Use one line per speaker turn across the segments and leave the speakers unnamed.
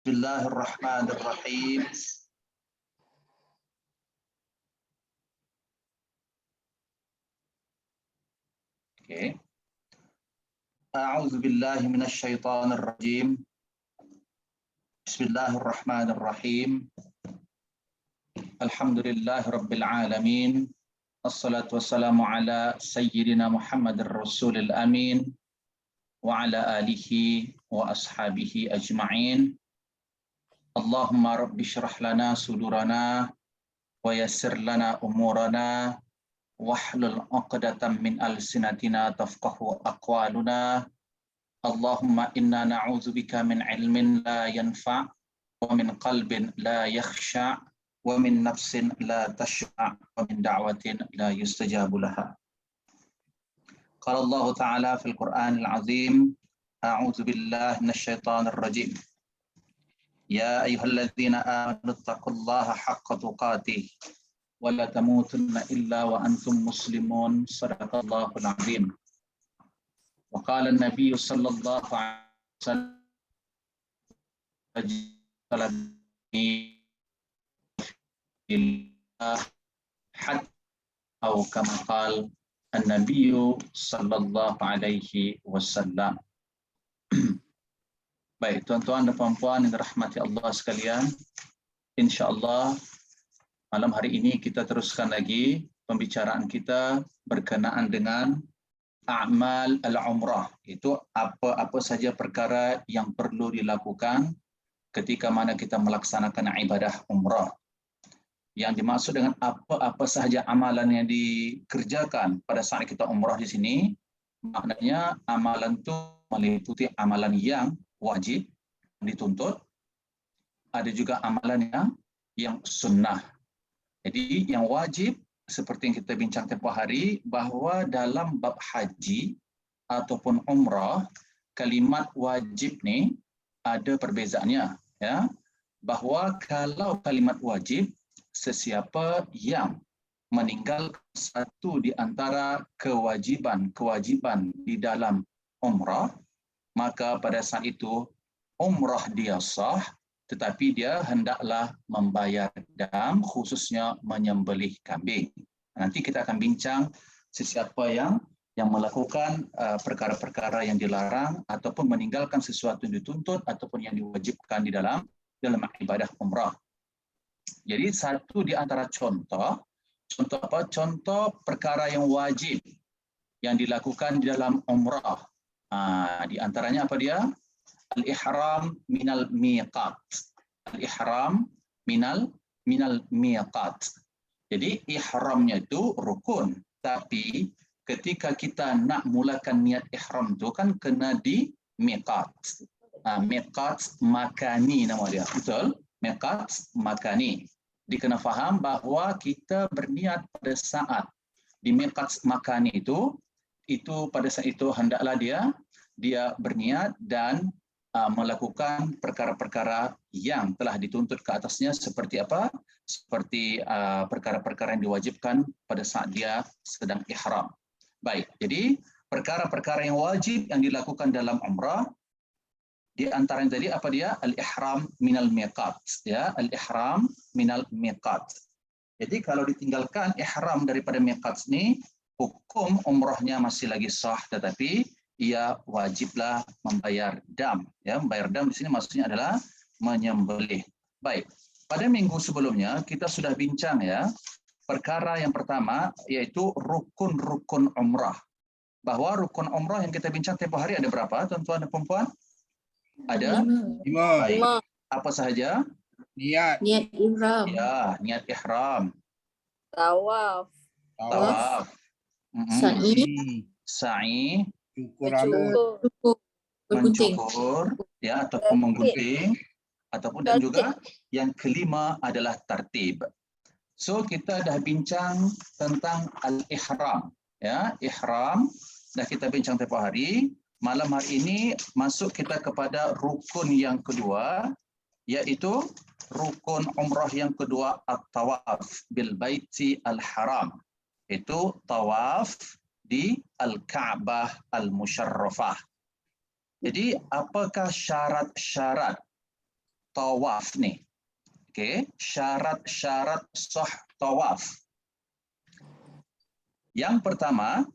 Bismillahirrahmanirrahim. Oke. A'udzu billahi minasyaitonir rajim. Bismillahirrahmanirrahim. Alhamdulillahirabbil alamin. Assalatu wassalamu ala sayyidina Muhammadir Rasulil Amin wa ala alihi wa ashabihi ajma'in. Allahumma rabbi syrah lana sudurana wa yassir lana umurana wahlul 'uqdatam min alsinatina tafqahu aqwaluna. Allahumma inna na'udzubika min ilmin la yanfa' wa min qalbin la yakhsha' wa min nafsin la tashba' wa min da'watin la yustajabu laha. Qala Allah Ta'ala fil Qur'anil 'azim, a'udzu billahi minasyaitonir rajim. Ya ayyuhalladzina amanu taqullaha haqqa tuqatih wa la tamutunna illa wa antum muslimun. Shadaqallahul 'azim. Wa qala an-nabiy sallallahu alaihi wasallam hatta atau kama qala an-nabiy sallallahu alaihi wasallam. Baik, tuan-tuan dan puan-puan yang dirahmati Allah sekalian, insya-Allah malam hari ini kita teruskan lagi pembicaraan kita berkenaan dengan a'mal al-umrah. Itu apa-apa saja perkara yang perlu dilakukan ketika mana kita melaksanakan ibadah umrah. Yang dimaksud dengan apa-apa sahaja amalan yang dikerjakan pada saat kita umrah di sini, maknanya amalan itu meliputi amalan yang wajib dituntut, ada juga amalan yang sunnah. Jadi yang wajib seperti yang kita bincang tempoh hari, bahawa dalam bab haji ataupun umrah, kalimat wajib ni ada perbezaannya, ya. Bahawa kalau kalimat wajib, sesiapa yang meninggalkan satu di antara kewajiban di dalam umrah, maka pada saat itu umrah dia sah, tetapi dia hendaklah membayar dam, khususnya menyembelih kambing. Nanti kita akan bincang sesiapa yang melakukan perkara-perkara yang dilarang ataupun meninggalkan sesuatu yang dituntut ataupun yang diwajibkan di dalam ibadah umrah. Jadi satu di antara contoh apa? Contoh perkara yang wajib yang dilakukan di dalam umrah. Di antaranya apa dia? Al-ihram minal miqat. Al-ihram minal miqat. Jadi ihramnya itu rukun, tapi ketika kita nak mulakan niat ihram itu kan kena di miqat. Miqat makani nama dia. Betul? Miqat makani. Dikena faham bahawa kita berniat pada saat di miqat makani itu pada saat itu hendaklah dia berniat dan melakukan perkara-perkara yang telah dituntut ke atasnya seperti apa? Seperti perkara-perkara yang diwajibkan pada saat dia sedang ihram. Baik, jadi perkara-perkara yang wajib yang dilakukan dalam umrah, di antaranya tadi apa dia? Al-ihram minal miqat, ya, al-ihram minal miqat. Jadi kalau ditinggalkan ihram daripada miqat ini, hukum umrahnya masih lagi sah, tetapi ia wajiblah membayar dam. Ya, membayar dam di sini maksudnya adalah menyembelih. Baik, pada minggu sebelumnya kita sudah bincang ya perkara yang pertama yaitu rukun-rukun umrah. Bahwa rukun umrah yang kita bincang tempoh hari ada berapa, tuan-tuan dan puan-puan? Ada
5.
Baik. Apa sahaja?
Niat
ihram.
Ya, niat ihram.
Tawaf.
Sa'i.
Cukur
mencukur, ya, ataupun menggunting, ataupun dan juga yang kelima adalah tartib. So kita dah bincang tentang al-ihram, ya, ihram dah kita bincang tempoh hari. Malam hari ini masuk kita kepada rukun yang kedua, yaitu rukun umrah yang kedua, at-tawaf bil baiti al-haram. Itu tawaf di Al-Ka'bah Al-Musharrafah. Jadi apakah syarat-syarat tawaf nih. Okey, syarat-syarat sah tawaf. Yang pertama,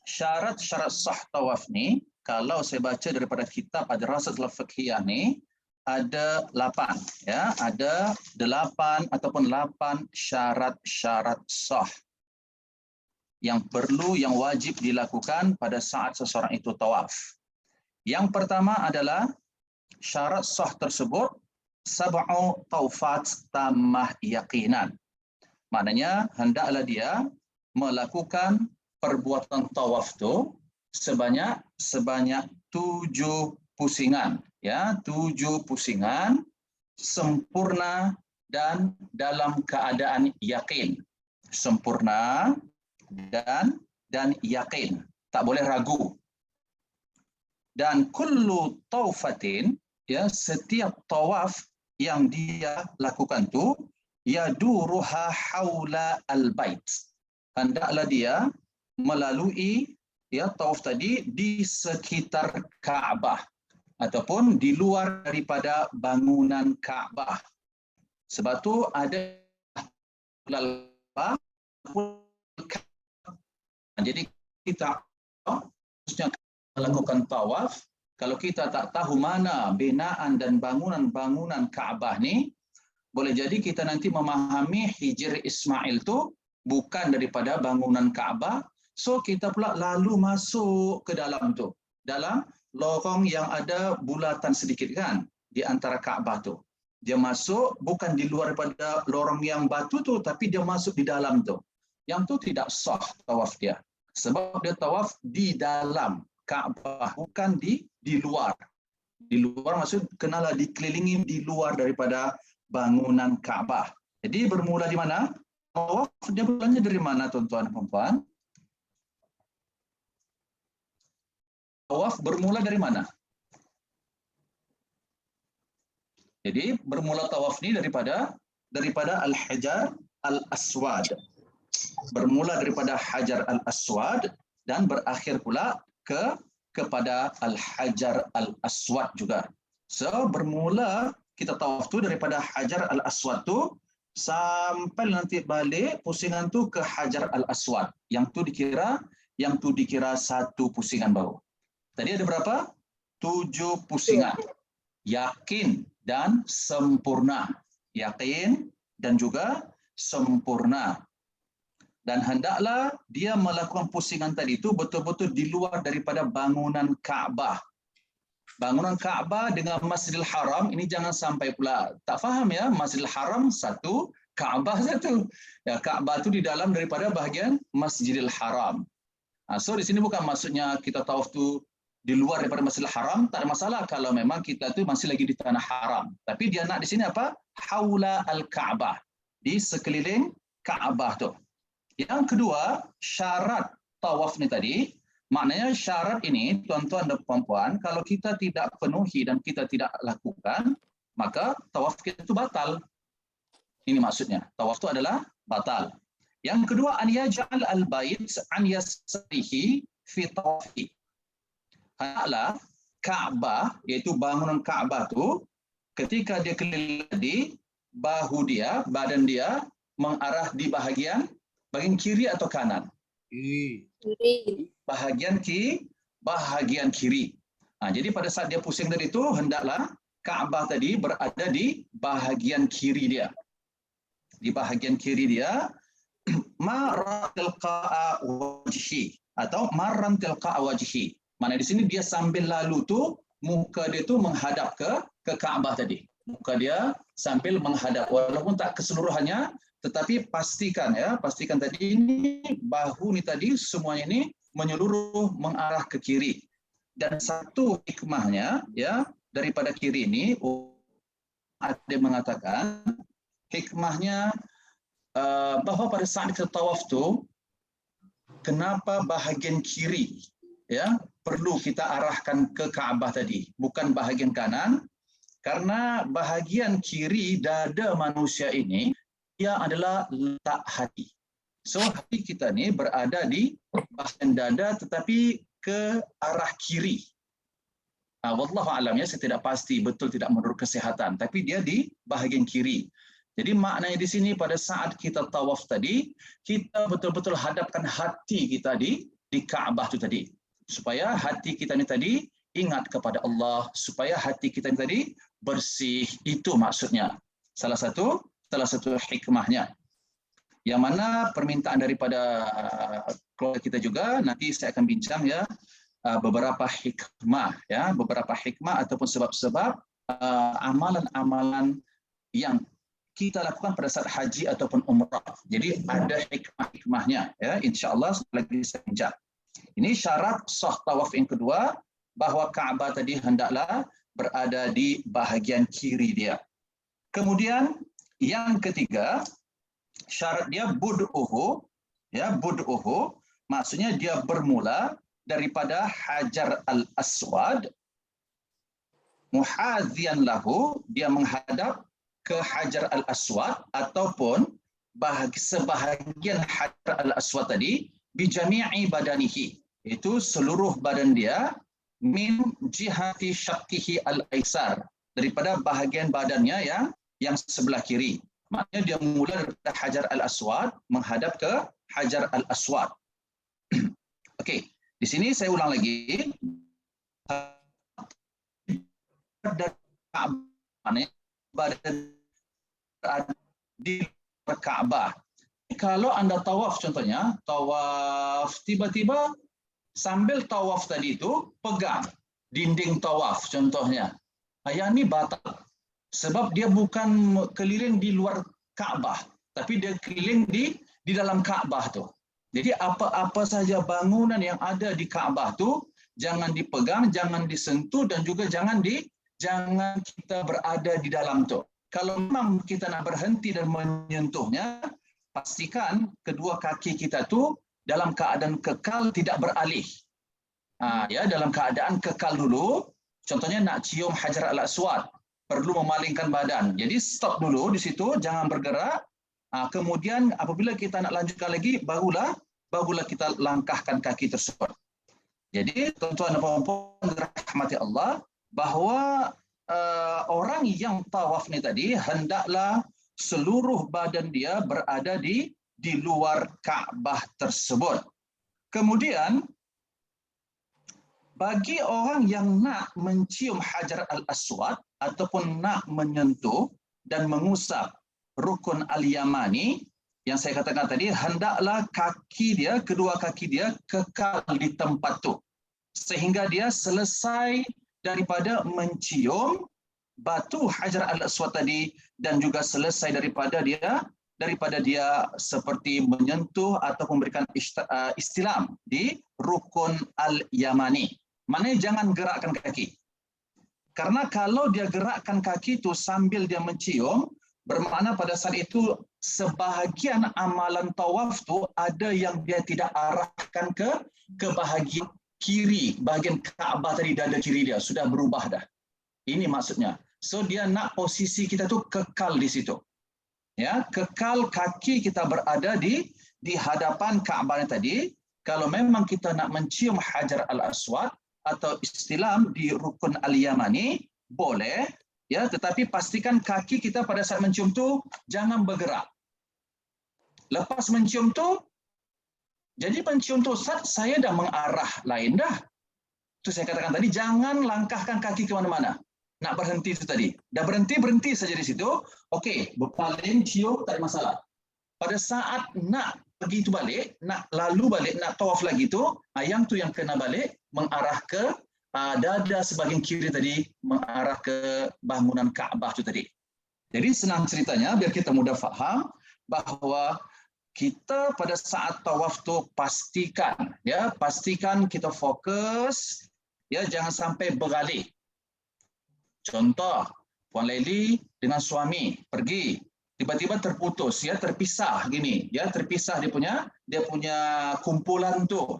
syarat-syarat sah tawaf ni, kalau saya baca daripada kitab Ad-Dirasatul Fiqhiyah ni, ada 8, ya, ada 8 ataupun 8 syarat-syarat sah yang perlu, yang wajib dilakukan pada saat seseorang itu tawaf. Yang pertama adalah syarat sah tersebut sab'u taufat tammah yaqinan. Maknanya hendaklah dia melakukan perbuatan tawaf tu sebanyak 7 pusingan, ya, 7 pusingan sempurna dan dalam keadaan yakin. Sempurna dan yakin, tak boleh ragu. Dan kullu taufatin, ya, setiap tawaf yang dia lakukan tu yaduruha haula al-bait. Hendaklah dia melalui, ya, tawaf tadi di sekitar Kaabah ataupun di luar daripada bangunan Kaabah. Sebab tu ada jadi kita harusnya melakukan tawaf. Kalau kita tak tahu mana binaan dan bangunan-bangunan Kaabah ni, boleh jadi kita nanti memahami Hijr Ismail tu bukan daripada bangunan Kaabah. So kita pula lalu masuk ke dalam tu, dalam lorong yang ada bulatan sedikit kan di antara Kaabah tu. Dia masuk bukan di luar daripada lorong yang batu tu, tapi dia masuk di dalam tu. Yang tu tidak sah tawaf dia. Sebab dia tawaf di dalam Kaabah, bukan di luar. Di luar maksud kenalah dikelilingi di luar daripada bangunan Kaabah. Jadi bermula di mana? Tawaf dia mulanya dari mana, tuan-tuan dan puan-puan? Tawaf bermula dari mana? Jadi bermula tawaf ni daripada Al-Hajar Al-Aswad. Bermula daripada Hajar Al-Aswad dan berakhir pula kepada Al-Hajar Al-Aswad juga. So bermula kita tawaf tu daripada Hajar Al-Aswad tu sampai nanti balik pusingan tu ke Hajar Al-Aswad. Yang tu dikira 1 pusingan baru. Tadi ada berapa? 7 pusingan. Yakin dan sempurna. Yakin dan juga sempurna. Dan hendaklah dia melakukan pusingan tadi itu betul-betul di luar daripada bangunan Kaabah. Bangunan Kaabah dengan Masjidil Haram, ini jangan sampai pula tak faham, ya, Masjidil Haram satu, Kaabah satu. Ya, Kaabah itu di dalam daripada bahagian Masjidil Haram. So di sini bukan maksudnya kita tawaf tu di luar daripada Masjidil Haram, tak ada masalah kalau memang kita tu masih lagi di tanah haram. Tapi dia nak di sini apa? Haula al-Kaabah, di sekeliling Kaabah tu. Yang kedua, syarat tawaf ni tadi, maknanya syarat ini, tuan-tuan dan puan-puan, kalau kita tidak penuhi dan kita tidak lakukan, maka tawaf kita itu batal. Ini maksudnya, tawaf itu adalah batal. Yang kedua, an yaj'al al-bait an yasrihi fi tawafi. Hendaklah Kaabah, iaitu bangunan Kaabah tu, ketika dia keliling tadi, bahu dia, badan dia mengarah di bahagian kiri atau kanan?
Kiri.
Bahagian kiri. Jadi pada saat dia pusing tadi itu, hendaklah Kaabah tadi berada di bahagian kiri dia. Di bahagian kiri dia, marran tilqa'a wajhi atau marran tilqa'a wajhi. Mana di sini dia sambil lalu tu muka dia tu menghadap ke Kaabah tadi. Muka dia sambil menghadap, walaupun tak keseluruhannya, tetapi pastikan tadi ini bahu ni tadi semuanya ini menyeluruh mengarah ke kiri. Dan satu hikmahnya, ya, daripada kiri ini ada yang mengatakan hikmahnya bahawa pada saat kita tawaf tu, kenapa bahagian kiri, ya, perlu kita arahkan ke Kaabah tadi, bukan bahagian kanan? Karena bahagian kiri dada manusia ini ia adalah letak hati. So hati kita ni berada di bahagian dada tetapi ke arah kiri. Wallahu alam, ya, saya tidak pasti betul tidak menurut kesehatan, tapi dia di bahagian kiri. Jadi maknanya di sini pada saat kita tawaf tadi, kita betul-betul hadapkan hati kita di Ka'bah itu tadi. Supaya hati kita ini tadi ingat kepada Allah, supaya hati kita ini tadi bersih. Itu maksudnya. Salah satu hikmahnya. Yang mana permintaan daripada keluarga kita juga, nanti saya akan bincang, ya, beberapa hikmah, ya, beberapa hikmah ataupun sebab-sebab amalan-amalan yang kita lakukan pada saat haji ataupun umrah. Jadi ada hikmah-hikmahnya, ya, insya-Allah lagi saya bincang. Ini syarat sah tawaf yang kedua, bahwa Ka'bah tadi hendaklah berada di bahagian kiri dia. Kemudian yang ketiga, syarat dia bud'uhu, ya, bud'uhu maksudnya dia bermula daripada Hajar al-Aswad, muhadziyan lahu, dia menghadap ke Hajar al-Aswad ataupun sebahagian Hajar al-Aswad tadi bijami'i badanihi, itu seluruh badan dia, min jihati syaqqihi al-aisar, daripada bahagian badannya yang sebelah kiri. Maknanya dia mula daripada Hajar al-Aswad menghadap ke Hajar al-Aswad. Okey, di sini saya ulang lagi. Badan di Ka'bah. Kalau Anda tawaf, contohnya tawaf, tiba-tiba sambil tawaf tadi itu pegang dinding tawaf contohnya, yang ini batal. Sebab dia bukan keliling di luar Ka'bah, tapi dia keliling di dalam Ka'bah tu. Jadi apa-apa saja bangunan yang ada di Ka'bah tu jangan dipegang, jangan disentuh, dan juga jangan kita berada di dalam tu. Kalau memang kita nak berhenti dan menyentuhnya, pastikan kedua kaki kita tu dalam keadaan kekal, tidak beralih. Ya, dalam keadaan kekal dulu. Contohnya nak cium Hajar al-Aswad, perlu memalingkan badan. Jadi stop dulu di situ, jangan bergerak. Kemudian apabila kita nak lanjutkan lagi, barulah kita langkahkan kaki tersebut. Jadi tuan-tuan dan puan-puan rahmati Allah, bahawa orang yang tawaf ni tadi hendaklah seluruh badan dia berada di luar Ka'bah tersebut. Kemudian bagi orang yang nak mencium Hajar al-Aswad ataupun nak menyentuh dan mengusap Rukun al-Yamani, yang saya katakan tadi, hendaklah kedua kaki dia kekal di tempat tu sehingga dia selesai daripada mencium batu Hajar al-Aswad tadi, dan juga selesai daripada dia seperti menyentuh atau memberikan istilam di Rukun al-Yamani. Maknanya jangan gerakkan kaki. Karena kalau dia gerakkan kaki itu sambil dia mencium, bermakna pada saat itu sebahagian amalan tawaf tu ada yang dia tidak arahkan ke bahagian kiri, bahagian Ka'bah tadi, dada kiri dia sudah berubah dah. Ini maksudnya. So dia nak posisi kita tu kekal di situ. Ya, kekal kaki kita berada di hadapan Ka'bah tadi. Kalau memang kita nak mencium Hajar al-Aswad atau istilam di Rukun al-Yamani, boleh, ya, tetapi pastikan kaki kita pada saat mencium tu jangan bergerak. Lepas mencium tu, jadi mencium tu, saya dah mengarah lain dah. Itu saya katakan tadi, jangan langkahkan kaki ke mana-mana. Nak berhenti itu tadi. Dah berhenti saja di situ. Okey, berpaling, cium, tak ada masalah. Pada saat nak pergi itu balik, nak lalu balik, nak tawaf lagi tu, yang tu yang kena balik, mengarah ke dada sebahagian kiri tadi, mengarah ke bangunan Ka'bah tu tadi. Jadi senang ceritanya, biar kita mudah faham, bahawa kita pada saat tawaf tu pastikan kita fokus, ya, jangan sampai beralih. Contoh, Puan Laili dengan suami pergi, tiba-tiba terputus, ya, terpisah gini, ya, terpisah dia punya kumpulan tu.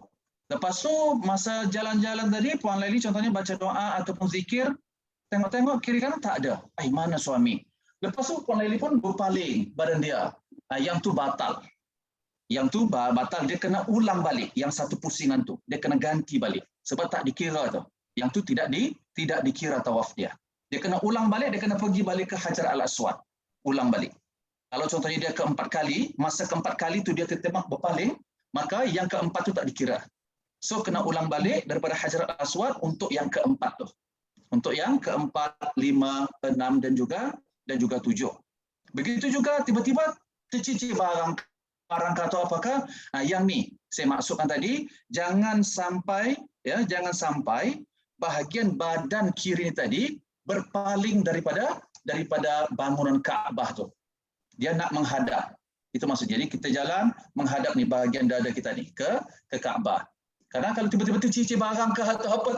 Lepas tu masa jalan-jalan tadi, Puan Laili contohnya baca doa ataupun zikir, tengok-tengok kiri kanan tak ada. Mana suami? Lepas tu Puan Laili pun berpaling badan dia. Yang tu batal. Dia kena ulang balik yang satu pusingan tu. Dia kena ganti balik sebab tak dikira tu. Yang tu tidak dikira tawaf dia. Dia kena ulang balik, dia kena pergi balik ke Hajar Al-Aswad. Ulang balik. Kalau contohnya dia keempat kali, masa keempat kali tu dia tertembak berpaling, maka yang keempat tu tak dikira. So kena ulang balik daripada Hajar Al-Aswad untuk yang keempat tu. Untuk yang keempat, 5, 6 dan juga 7. Begitu juga tiba-tiba tercicir barang atau apakah? Yang ni saya maksudkan tadi, jangan sampai bahagian badan kiri ni tadi berpaling daripada bangunan Kaabah tu. Dia nak menghadap. Itu maksud. Jadi kita jalan menghadap ni bahagian dada kita ni ke Kaabah. Karena kalau tiba-tiba tercicir barang ke atau apa,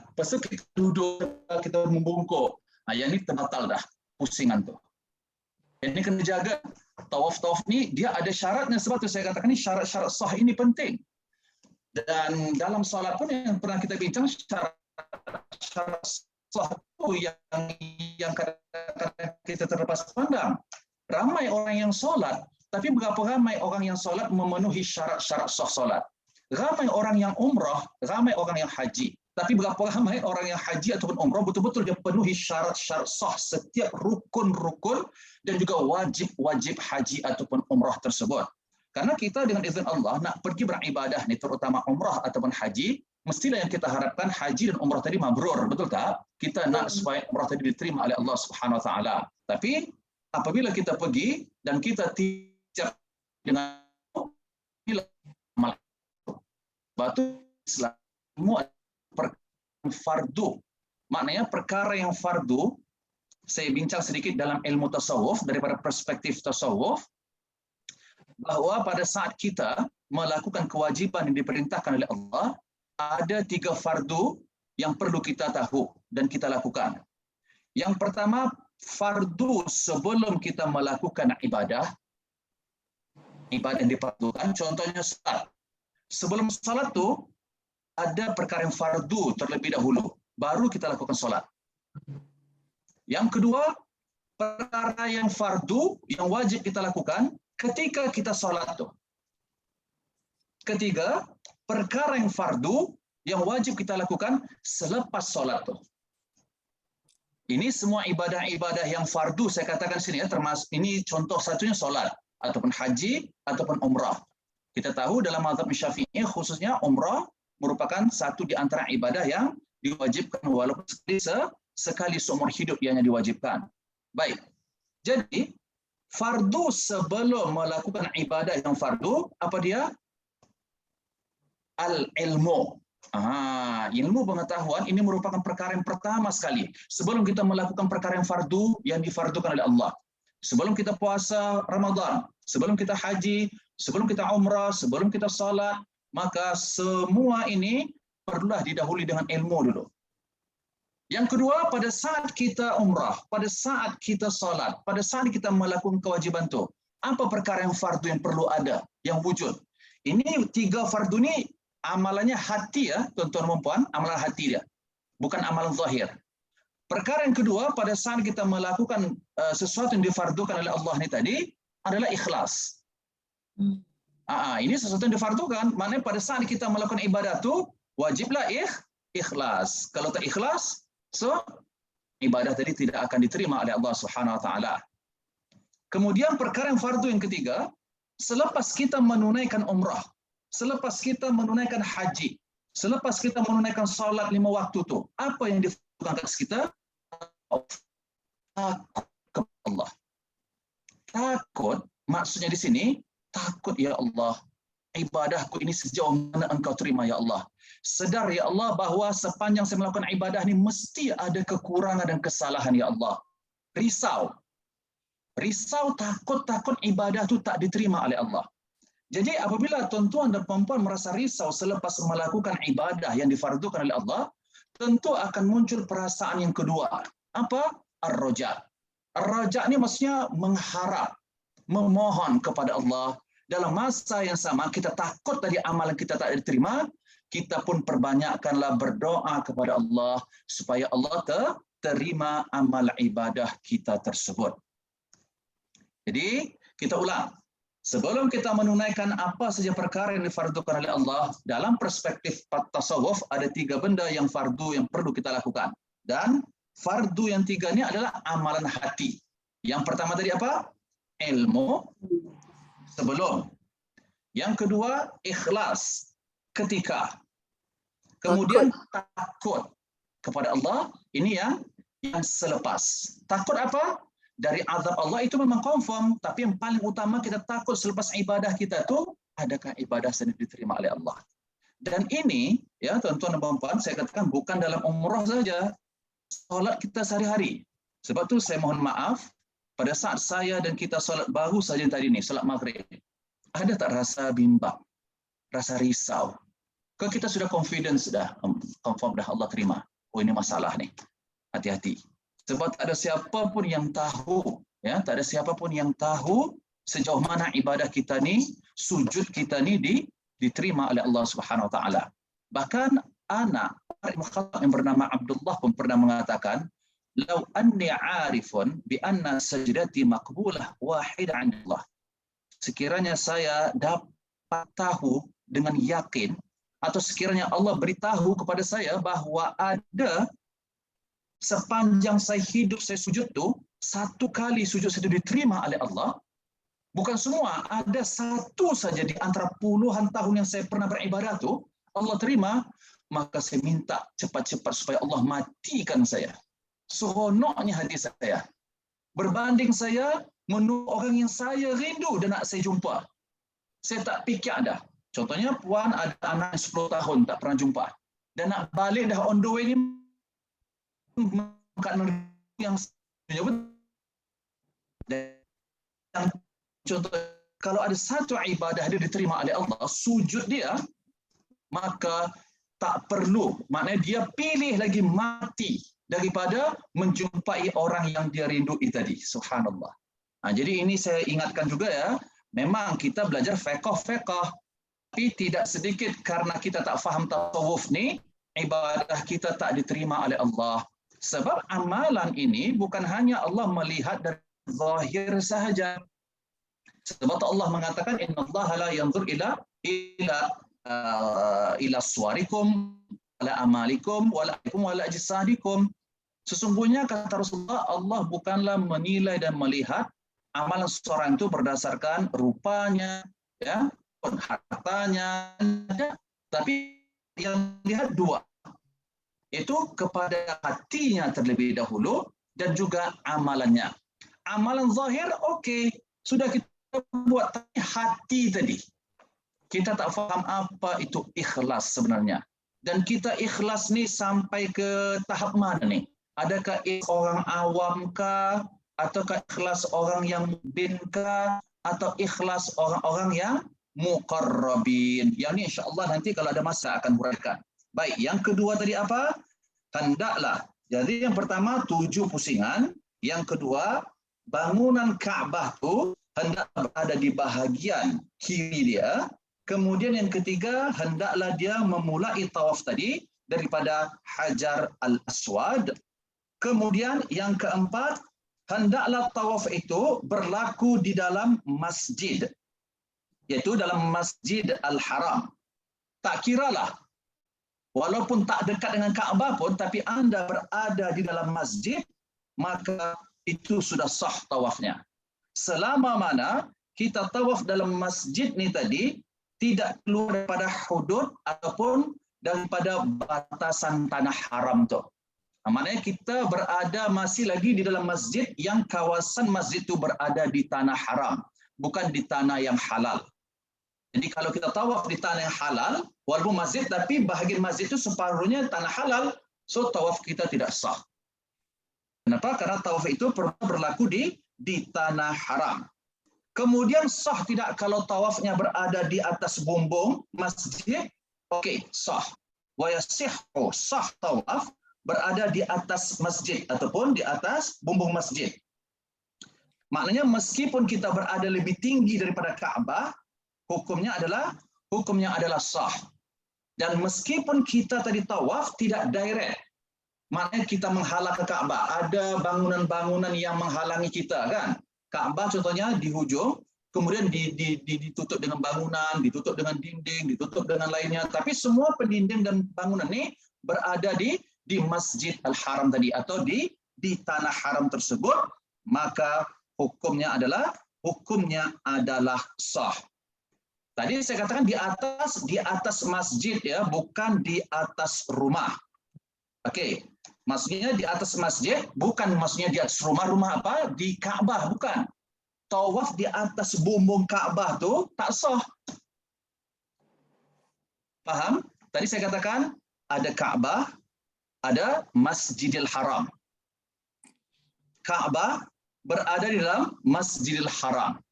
lepas tu kita duduk, kita membungkuk. Yang ni terbatal dah pusingan tu. Ini kena jaga. Tawaf-tawaf ni dia ada syaratnya, sebab tu saya katakan ni syarat-syarat sah ini penting. Dan dalam solat pun yang pernah kita bincang, syarat sah tu yang kadang-kadang kita terlepas pandang. Ramai orang yang solat, tapi berapa ramai orang yang solat memenuhi syarat-syarat sah solat? Ramai orang yang umrah, ramai orang yang haji. Tapi berapa ramai orang yang haji ataupun umrah betul-betul dia penuhi syarat-syarat sah setiap rukun-rukun dan juga wajib-wajib haji ataupun umrah tersebut. Karena kita dengan izin Allah nak pergi beribadah ni, terutama umrah ataupun haji, mestilah yang kita harapkan haji dan umrah tadi mabrur, betul tak? Kita nak supaya umrah tadi diterima oleh Allah Subhanahu Wa Taala. Tapi apabila kita pergi dan kita tidak dengan amal, batu Islamu fardu. Maknanya perkara yang fardu, saya bincang sedikit dalam ilmu tasawuf daripada perspektif tasawuf, bahawa pada saat kita melakukan kewajipan yang diperintahkan oleh Allah, ada 3 fardu yang perlu kita tahu dan kita lakukan. Yang pertama, fardu sebelum kita melakukan ibadah yang difardukan, contohnya salat. Sebelum salat tu ada perkara yang fardu terlebih dahulu, baru kita lakukan solat. Yang kedua, perkara yang fardu yang wajib kita lakukan ketika kita solat tu. Ketiga, perkara yang fardu yang wajib kita lakukan selepas solat tu. Ini semua ibadah-ibadah yang fardu saya katakan sini ya, termasuk ini contoh satunya solat ataupun haji ataupun umrah. Kita tahu dalam mazhab Syafi'i khususnya umrah merupakan satu di antara ibadah yang diwajibkan walaupun sekali seumur hidup yang diwajibkan. Baik. Jadi fardu sebelum melakukan ibadah yang fardu, apa dia? Al-ilmu. Ilmu pengetahuan ini merupakan perkara yang pertama sekali. Sebelum kita melakukan perkara yang fardu yang difardukan oleh Allah. Sebelum kita puasa Ramadan, sebelum kita haji, sebelum kita umrah, sebelum kita salat, maka semua ini perlulah didahului dengan ilmu dulu. Yang kedua, pada saat kita umrah, pada saat kita salat, pada saat kita melakukan kewajiban itu, apa perkara yang fardu yang perlu ada, yang wujud? Ini 3 fardu ni amalannya hati ya, tuan-tuan dan puan, amalan hati dia. Bukan amalan zahir. Perkara yang kedua, pada saat kita melakukan sesuatu yang difardukan oleh Allah ni tadi, adalah ikhlas. Ini sesuatu yang difardukan, maknanya pada saat kita melakukan ibadah tu wajiblah ikhlas. Kalau tak ikhlas, so ibadah tadi tidak akan diterima oleh Allah Subhanahu Wa Taala. Kemudian perkara yang fardu yang ketiga, selepas kita menunaikan umrah, selepas kita menunaikan haji, selepas kita menunaikan salat 5 waktu tu, apa yang difardukan atas kita? Takut kepada Allah. Takut maksudnya di sini, takut ya Allah, ibadahku ini sejauh mana engkau terima ya Allah. Sedar ya Allah bahawa sepanjang saya melakukan ibadah ni mesti ada kekurangan dan kesalahan ya Allah. Risau, takut ibadah tu tak diterima oleh Allah. Jadi apabila tuan-tuan dan puan-puan merasa risau selepas melakukan ibadah yang difardukan oleh Allah, tentu akan muncul perasaan yang kedua. Apa? Ar-raja. Ar-raja ni maksudnya mengharap, memohon kepada Allah. Dalam masa yang sama, kita takut tadi amalan kita tak diterima, kita pun perbanyakkanlah berdoa kepada Allah supaya Allah terima amal ibadah kita tersebut. Jadi, kita ulang. Sebelum kita menunaikan apa saja perkara yang difardukan oleh Allah, dalam perspektif tasawuf ada 3 benda yang fardu yang perlu kita lakukan. Dan fardu yang 3 ini adalah amalan hati. Yang pertama tadi apa? Ilmu sebelum. Yang kedua, ikhlas ketika. Kemudian takut kepada Allah, ini yang selepas. Takut apa? Dari azab Allah itu memang confirm, tapi yang paling utama kita takut selepas ibadah kita tu, adakah ibadah sendiri diterima oleh Allah. Dan ini, ya tuan-tuan dan puan-puan, saya katakan bukan dalam umrah saja, solat kita sehari-hari. Sebab tu saya mohon maaf, pada saat saya dan kita solat baru saja tadi ni, solat maghrib, ada tak rasa bimbang, rasa risau? Kalau kita sudah confidence dah, confirm dah Allah terima. Oh ini masalah ni, hati-hati. Sebab tak ada siapa pun yang tahu, ya, tak ada siapa pun yang tahu sejauh mana ibadah kita ni, sujud kita ni diterima oleh Allah Subhanahu Wa Taala. Bahkan anak yang bernama Abdullah pun pernah mengatakan, "Lau anni 'arifun bi anna sajdati maqbulah wahidah 'inda Allah." Sekiranya saya dapat tahu dengan yakin, atau sekiranya Allah beritahu kepada saya bahawa ada sepanjang saya hidup saya sujud tu, satu kali sujud saya diterima oleh Allah, bukan semua, ada satu saja di antara puluhan tahun yang saya pernah beribadah tu, Allah terima, maka saya minta cepat-cepat supaya Allah matikan saya. Seronoknya hati saya. Berbanding saya menunggu orang yang saya rindu dan nak saya jumpa. Saya tak fikir dah. Contohnya, puan ada anak 10 tahun tak pernah jumpa. Dan nak balik dah on the way ni, kat negeri yang contoh, kalau ada satu ibadah dia diterima oleh Allah, sujud dia, maka tak perlu, maknanya dia pilih lagi mati daripada menjumpai orang yang dia rindui tadi. Subhanallah. Jadi ini saya ingatkan juga ya, memang kita belajar fiqh, tapi tidak sedikit karena kita tak faham tasawuf ni, ibadah kita tak diterima oleh Allah. Sebab amalan ini bukan hanya Allah melihat dari zahir sahaja. Sebab Allah mengatakan, innallaha la yanzur ila suwarikum wala amalikum wala ajsadikum. Sesungguhnya kata Rasulullah, Allah bukanlah menilai dan melihat amalan seseorang itu berdasarkan rupanya, ya, hartanya, tapi yang lihat 2. Itu kepada hatinya terlebih dahulu dan juga amalannya. Amalan zahir, okey, sudah kita buat, tapi hati tadi. Kita tak faham apa itu ikhlas sebenarnya. Dan kita ikhlas ni sampai ke tahap mana ni? Adakah orang awam kah? Ataukah ikhlas orang yang mubin kah? Atau ikhlas orang-orang yang muqarrabin? Yang ni insya-Allah nanti kalau ada masa akan huraikan. Baik, yang kedua tadi apa? Hendaklah. Jadi yang pertama 7 pusingan, yang kedua bangunan Kaabah tu hendak berada di bahagian kiri dia. Kemudian yang ketiga, hendaklah dia memulai tawaf tadi daripada Hajar Al-Aswad. Kemudian yang keempat, hendaklah tawaf itu berlaku di dalam masjid, iaitu dalam Masjid Al-Haram. Tak kiralah, walaupun tak dekat dengan Kaabah pun, tapi anda berada di dalam masjid, maka itu sudah sah tawafnya. Selama mana kita tawaf dalam masjid ni tadi, tidak keluar daripada hudud ataupun daripada batasan tanah haram tu. Maknanya kita berada masih lagi di dalam masjid yang kawasan masjid itu berada di tanah haram, bukan di tanah yang halal. Jadi kalau kita tawaf di tanah yang halal, walaupun masjid, tapi bahagian masjid itu separuhnya tanah halal, so tawaf kita tidak sah. Kenapa? Karena tawaf itu berlaku di tanah haram. Kemudian sah tidak kalau tawafnya berada di atas bumbung masjid? Okey, sah. Wa yasihhu, sah tawaf berada di atas masjid ataupun di atas bumbung masjid. Maknanya meskipun kita berada lebih tinggi daripada Kaabah, hukumnya adalah sah. Dan meskipun kita tadi tawaf tidak direct, maknanya kita menghalang ke Kaabah, ada bangunan-bangunan yang menghalangi kita kan. Kaabah contohnya di hujung, kemudian ditutup dengan bangunan, ditutup dengan dinding, ditutup dengan lainnya. Tapi semua pendinding dan bangunan ini berada di Masjid Al-Haram tadi atau di tanah haram tersebut, maka hukumnya adalah sah. Tadi saya katakan di atas masjid ya, bukan di atas rumah. Okey. Maksudnya di atas masjid bukan maksudnya di atas rumah apa? Di Kaabah bukan. Tawaf di atas bumbung Kaabah tu tak sah. Faham? Tadi saya katakan ada Kaabah, ada Masjidil Haram. Kaabah berada di dalam Masjidil Haram.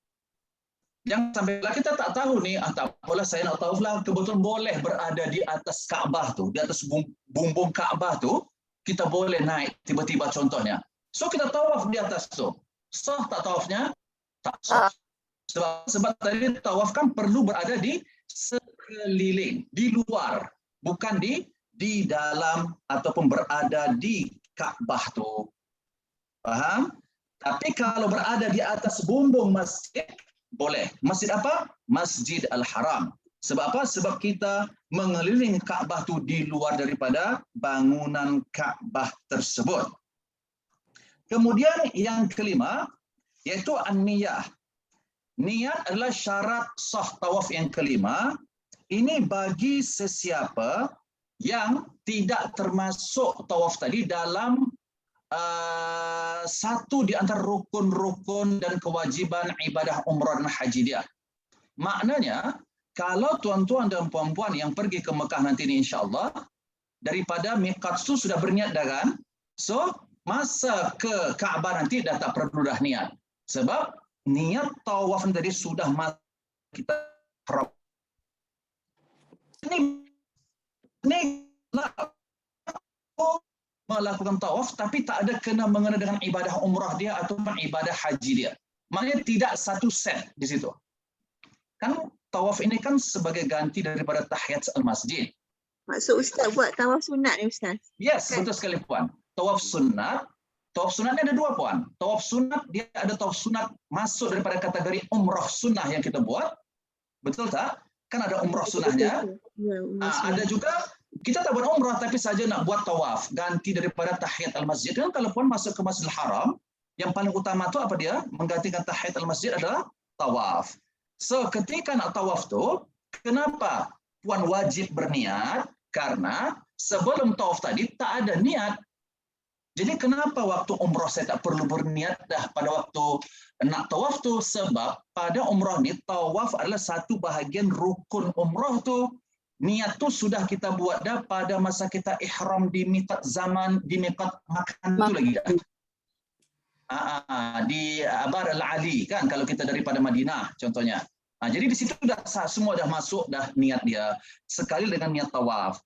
Yang sampailah kita tak tahu ni, tak apalah saya nak tahu lah, kebetulan boleh berada di atas Kaabah tu, di atas bumbung Kaabah tu, kita boleh naik tiba-tiba contohnya. So kita tawaf di atas tu. Sah tak tawafnya? Tak sah. Sebab tadi tawaf kan perlu berada di sekeliling, di luar, bukan di dalam ataupun berada di Kaabah tu. Faham? Tapi kalau berada di atas bumbung masjid, boleh. Masjid apa? Masjid Al-Haram. Sebab apa? Sebab kita mengelilingi Kaabah tu di luar daripada bangunan Kaabah tersebut. Kemudian yang kelima, iaitu an-niyah. Niat adalah syarat sah tawaf yang kelima. Ini bagi sesiapa yang tidak termasuk tawaf tadi dalam satu di antara rukun-rukun dan kewajiban ibadah umrah dan haji dia. Maknanya, kalau tuan-tuan dan puan-puan yang pergi ke Mekah nanti ni insya-Allah, daripada miqat tu sudah berniat dah kan? So, masa ke Kaabah nanti dah tak perlu dah niat. Sebab niat tawaf tadi sudah kita harap. Ini melakukan tawaf tapi tak ada kena-mengena dengan ibadah umrah dia ataupun ibadah haji dia. Maknanya tidak satu set di situ. Kan tawaf ini kan sebagai ganti daripada tahiyat al-masjid.
Maksud Ustaz buat tawaf sunat ni Ustaz?
Yes, kan? Betul sekali puan. Tawaf sunat ni ada dua puan. Tawaf sunat dia ada tawaf sunat masuk daripada kategori umrah sunnah yang kita buat. Betul tak? Kan ada umrah sunnahnya. Ada juga kita tak buat umrah tapi saja nak buat tawaf, ganti daripada tahiyat al-masjid. Kan kalau puan masuk ke Masjidil Haram, yang paling utama tu apa dia? Menggantikan tahiyat al-masjid adalah tawaf. So ketika nak tawaf tu, kenapa puan wajib berniat? Karena sebelum tawaf tadi tak ada niat. Jadi kenapa waktu umrah saya tak perlu berniat dah pada waktu nak tawaf tu? Sebab pada umrah ni tawaf adalah satu bahagian rukun umrah tu. Niat tu sudah kita buat dah pada masa kita ihram di miqat zaman, di miqat makan tu lagi dah. Di Abar Al-Ali kan kalau kita daripada Madinah contohnya. Jadi di situ dah semua dah masuk dah niat dia sekali dengan niat tawaf.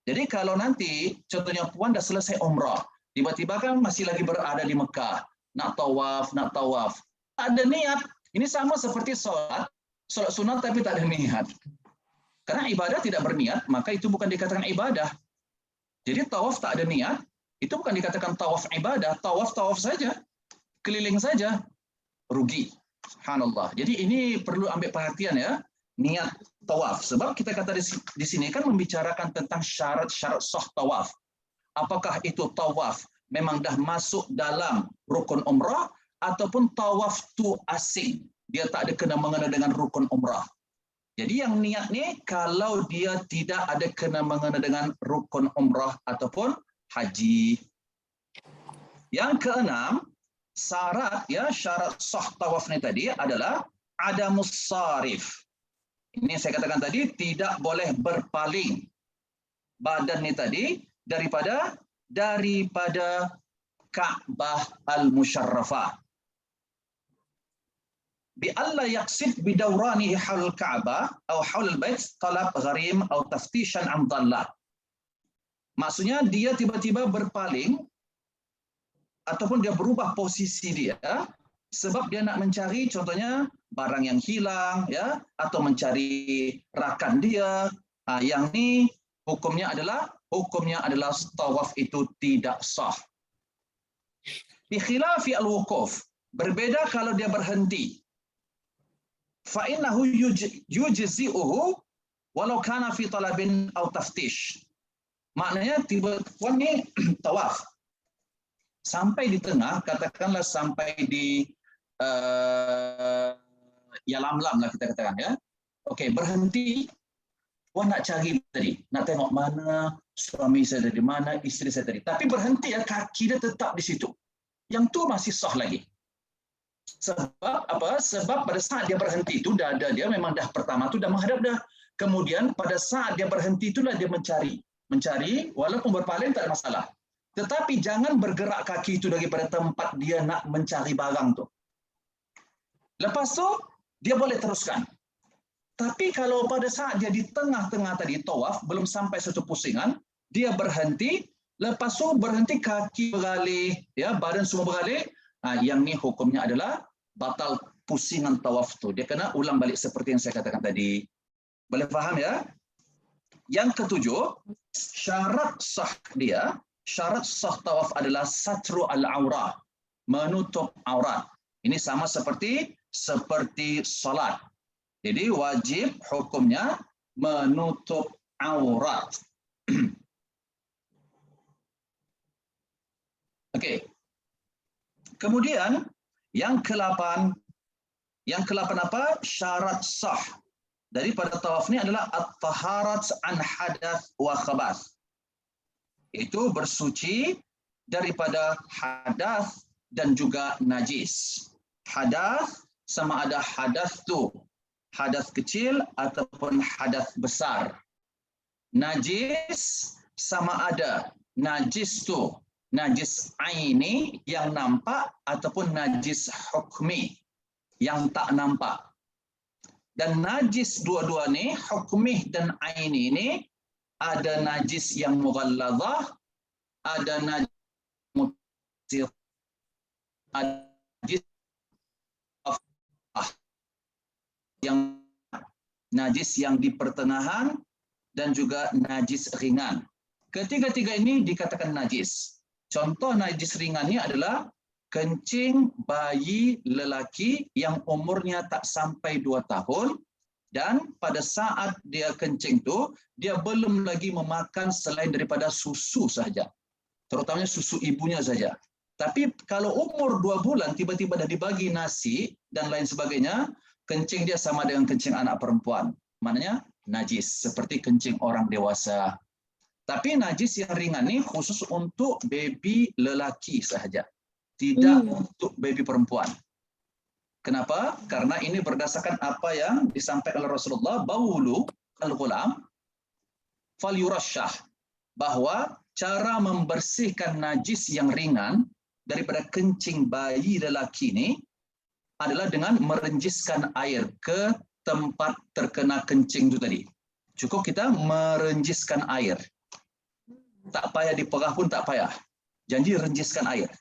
Jadi kalau nanti contohnya puan dah selesai umrah, tiba-tiba kan masih lagi berada di Mekah, nak tawaf. Tak ada niat. Ini sama seperti solat sunat tapi tak ada niat. Karena ibadah tidak berniat, maka itu bukan dikatakan ibadah. Jadi tawaf tak ada niat, itu bukan dikatakan tawaf ibadah, tawaf saja, keliling saja, rugi. Subhanallah. Jadi ini perlu ambil perhatian ya, niat tawaf. Sebab kita kata di sini kan membicarakan tentang syarat-syarat sah tawaf. Apakah itu tawaf memang dah masuk dalam rukun umrah ataupun tawaf tu asing. Dia tak ada kena-mengena dengan rukun umrah. Jadi yang niat ni kalau dia tidak ada kena-mengena dengan rukun umrah ataupun haji. Yang keenam, syarat sah tawaf ni tadi adalah adamus sarif. Ini saya katakan tadi tidak boleh berpaling badan ni tadi daripada Ka'bah al-Musharrafah. Bi alla yaqsid bi dawranihi haul Ka'bah atau haul al-bait talab gharim atau taftishan an dhallah. Maksudnya dia tiba-tiba berpaling ataupun dia berubah posisi dia sebab dia nak mencari contohnya barang yang hilang ya atau mencari rakan dia. Yang ni hukumnya adalah tawaf itu tidak sah. Bi khilafi al-wuquf, berbeda kalau dia berhenti. fa innahu yujzi'uhu walau kana fi talabin aw taftish. Maknanya tiba puan ni tawaf sampai di tengah, katakanlah sampai di Yalamlam lah kita katakan ya. Okey, berhenti. Puan nak cari tadi, nak tengok mana suami saya dari mana, isteri saya tadi. Tapi berhenti ya, kaki dia tetap di situ. Yang tu masih sah lagi. Sebab apa? Sebab pada saat dia berhenti itu dada dia memang dah pertama tu dah menghadap dah. Kemudian pada saat dia berhenti itulah dia mencari walaupun berpaling tak ada masalah. Tetapi jangan bergerak kaki itu daripada tempat dia nak mencari barang tu. Lepas tu dia boleh teruskan. Tapi kalau pada saat dia di tengah-tengah tadi tawaf belum sampai satu pusingan, dia berhenti, lepas tu berhenti kaki beralih, ya, badan semua beralih. Yang ni hukumnya adalah batal pusingan tawaf tu. Dia kena ulang balik seperti yang saya katakan tadi. Boleh faham ya? Yang ketujuh, syarat sah tawaf adalah satru al-aurah, menutup aurat. Ini sama seperti salat. Jadi wajib hukumnya menutup aurat. Okey. Kemudian yang ke-8 apa? Syarat sah daripada tawaf ni adalah at-taharat an hadath wa khabath. Itu bersuci daripada hadath dan juga najis. Hadath sama ada hadath tu hadath kecil ataupun hadath besar. Najis sama ada najis tu najis aini yang nampak ataupun najis hukmi yang tak nampak. Dan najis dua-dua ni, hukmi dan aini ni, ada najis yang mughalladhah, ada najis yang najis yang di pertengahan dan juga najis ringan. Ketiga-tiga ini dikatakan najis. Contoh najis ringan ni adalah kencing bayi lelaki yang umurnya tak sampai 2 tahun dan pada saat dia kencing tu dia belum lagi memakan selain daripada susu saja. Terutamanya susu ibunya saja. Tapi kalau umur 2 bulan tiba-tiba dah dibagi nasi dan lain sebagainya, kencing dia sama dengan kencing anak perempuan. Maknanya najis seperti kencing orang dewasa. Tapi najis yang ringan ni khusus untuk baby lelaki sahaja. Tidak untuk baby perempuan. Kenapa? Karena ini berdasarkan apa yang disampaikan oleh Rasulullah, baulu al-ghulam falyurasyah, bahwa cara membersihkan najis yang ringan daripada kencing bayi lelaki ini adalah dengan merenjiskan air ke tempat terkena kencing itu tadi. Cukup kita merenjiskan air. Tak payah diperah pun tak payah. Janji renjiskan air.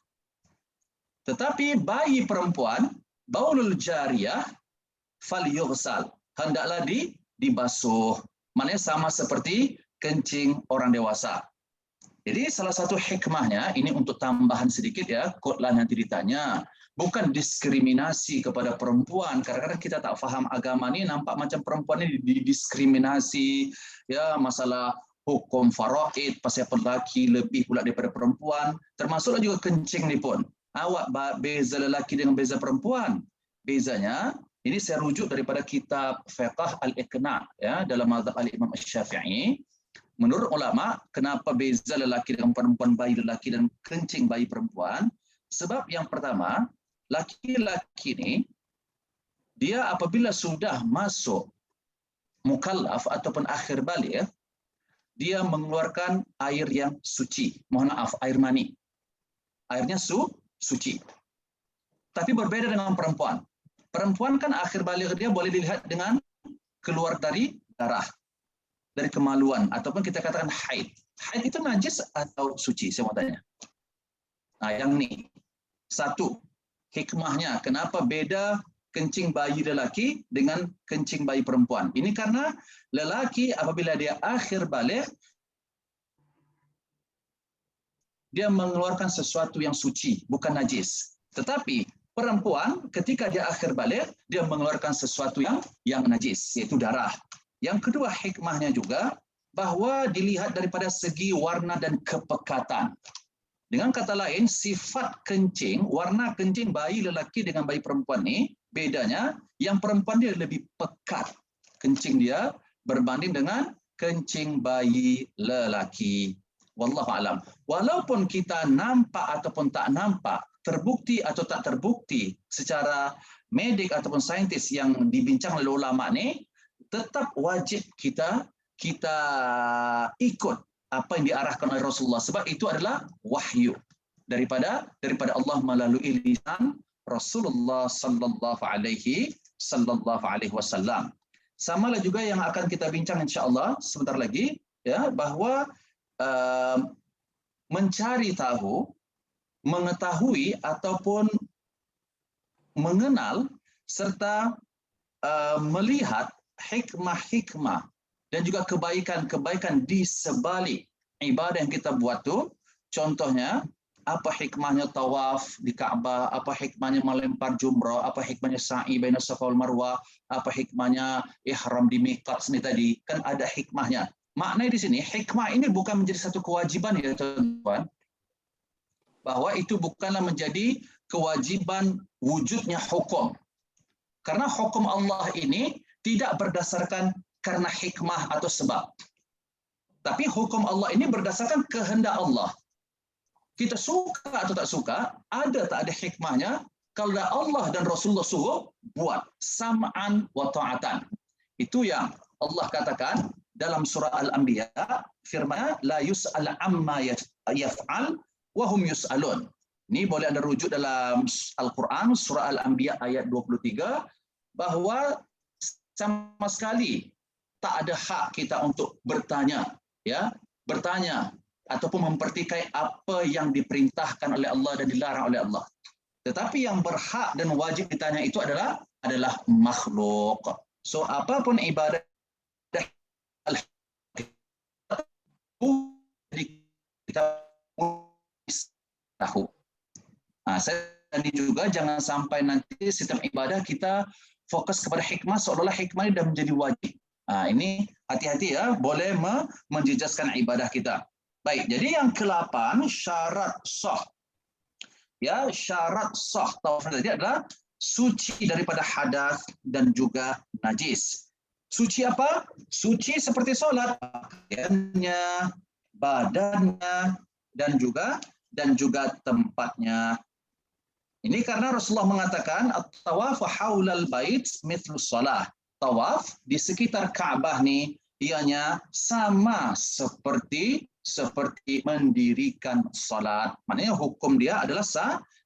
Tetapi bayi perempuan, baulul jariyah falyughsal, hendaklah dibasuh. Maknanya sama seperti kencing orang dewasa. Jadi salah satu hikmahnya, ini untuk tambahan sedikit ya, kotlah nanti ditanya. Bukan diskriminasi kepada perempuan. Kadang-kadang kita tak faham agama ni, nampak macam perempuan ni didiskriminasi, ya, masalah hukum faraid, pasal lelaki lebih pula daripada perempuan. Termasuklah juga kencing ni pun. Awak beza lelaki dengan beza perempuan. Bezanya, ini saya rujuk daripada kitab Fiqh Al-Iqna' ya, dalam mazhab Al-Imam Asy-Syafi'i. Menurut ulama, kenapa beza lelaki dengan perempuan, bayi lelaki dan kencing bayi perempuan? Sebab yang pertama, laki-laki ni dia apabila sudah masuk mukallaf ataupun akhir baligh, dia mengeluarkan air yang suci. Mohon maaf, air mani. Airnya suci. Tapi berbeda dengan perempuan. Perempuan kan akhir baligh dia boleh dilihat dengan keluar dari darah, dari kemaluan ataupun kita katakan haid. Haid itu najis atau suci? Saya mau tanya. Nah, yang ni satu hikmahnya kenapa beda kencing bayi lelaki dengan kencing bayi perempuan. Ini karena lelaki apabila dia akhir baligh, dia mengeluarkan sesuatu yang suci, bukan najis. Tetapi perempuan ketika dia akhir balik, dia mengeluarkan sesuatu yang najis, yaitu darah. Yang kedua hikmahnya juga bahwa dilihat daripada segi warna dan kepekatan. Dengan kata lain, sifat kencing, warna kencing bayi lelaki dengan bayi perempuan ni bedanya, yang perempuan dia lebih pekat kencing dia berbanding dengan kencing bayi lelaki. Wallahu alam. Walaupun kita nampak ataupun tak nampak, terbukti atau tak terbukti secara medik ataupun saintis yang dibincang oleh ulama ni, tetap wajib kita ikut apa yang diarahkan oleh Rasulullah, sebab itu adalah wahyu daripada Allah melalui lisan Rasulullah sallallahu alaihi wasallam. Samalah juga yang akan kita bincang insya-Allah sebentar lagi, ya, bahwa mencari tahu, mengetahui ataupun mengenal serta melihat hikmah-hikmah dan juga kebaikan-kebaikan di sebalik ibadah yang kita buat tu. Contohnya, apa hikmahnya tawaf di Kaabah, apa hikmahnya melempar jumrah, apa hikmahnya sa'i baina Safa wal Marwah, apa hikmahnya ihram di miqat ni tadi, kan ada hikmahnya. Maknanya di sini hikmah ini bukan menjadi satu kewajiban, ya tuan-tuan, bahwa itu bukanlah menjadi kewajiban wujudnya hukum. Karena hukum Allah ini tidak berdasarkan karena hikmah atau sebab. Tapi hukum Allah ini berdasarkan kehendak Allah. Kita suka atau tak suka, ada tak ada hikmahnya, kalau Allah dan Rasulullah suruh, buat. Sam'an wa ta'atan. Itu yang Allah katakan dalam surah Al-Anbiya, firman la yus'al amma yaf'al wahum yus'alun. Ini boleh Anda rujuk dalam Al-Quran, surah Al-Anbiya ayat 23, bahwa sama sekali tak ada hak kita untuk bertanya, ya, bertanya ataupun mempertikai apa yang diperintahkan oleh Allah dan dilarang oleh Allah. Tetapi yang berhak dan wajib ditanya itu adalah makhluk. So apapun ibadah kita tahu. Saya ini juga jangan sampai nanti sistem ibadah kita fokus kepada hikmah seolah-olah hikmah ini sudah menjadi wajib. Ini hati-hati ya, boleh menjejaskan ibadah kita. Baik, jadi yang ke-8 syarat sah. Ya, syarat sah tawaf tadi adalah suci daripada hadas dan juga najis. Suci apa? Suci seperti solat, pakaiannya, badannya, dan juga tempatnya. Ini karena Rasulullah mengatakan at-tawaf haulal bait mithlus shalah. Tawaf di sekitar Ka'bah ni ianya sama seperti mendirikan salat. Maknanya hukum dia adalah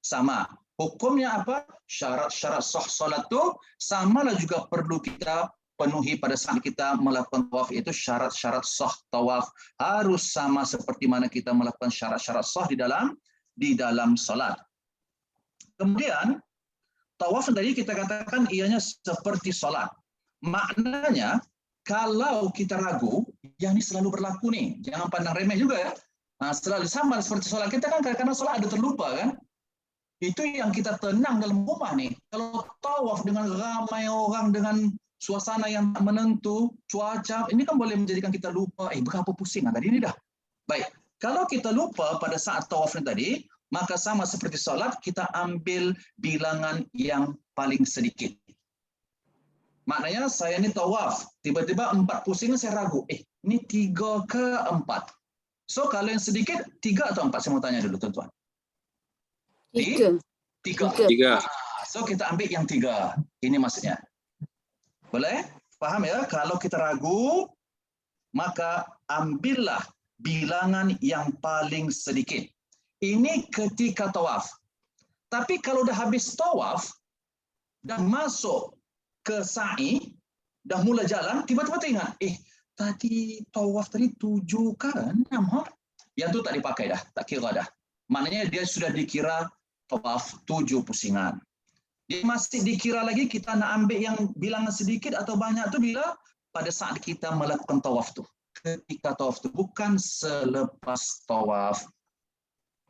sama. Hukumnya apa? Syarat-syarat sah salat tu samalah juga perlu kita penuhi pada saat kita melakukan tawaf, itu syarat-syarat sah tawaf harus sama seperti mana kita melakukan syarat-syarat sah di dalam salat. Kemudian tawaf tadi kita katakan ianya seperti salat. Maknanya kalau kita ragu, yang ini selalu berlaku nih, jangan pandang remeh juga ya. Selalu sama seperti salat kita kan, kadang-kadang salat ada terlupa kan. Itu yang kita tenang dalam rumah nih. Kalau tawaf dengan ramai orang, dengan suasana yang tak menentu, cuaca, ini kan boleh menjadikan kita lupa, berapa pusing tadi ini dah. Baik, kalau kita lupa pada saat tawaf ini tadi, maka sama seperti salat, kita ambil bilangan yang paling sedikit. Maknanya saya ni tawaf, tiba-tiba 4 pusing, saya ragu, ini 3 ke 4? So kalau yang sedikit, 3 atau 4? Saya mau tanya dulu tuan-tuan.
3.
3. So kita ambil yang 3. Ini maksudnya. Boleh? Faham ya? Kalau kita ragu, maka ambillah bilangan yang paling sedikit. Ini ketika tawaf. Tapi kalau dah habis tawaf, dah masuk ke sa'i, dah mula jalan, tiba-tiba teringat, tadi tawaf tadi 7 kan? 6 Yang tu tak dipakai dah, tak kira dah. Maknanya dia sudah dikira tawaf 7 pusingan. Dia masih dikira lagi kita nak ambil yang bilangan sedikit atau banyak tu bila pada saat kita melakukan tawaf tu. Ketika tawaf tu, bukan selepas tawaf.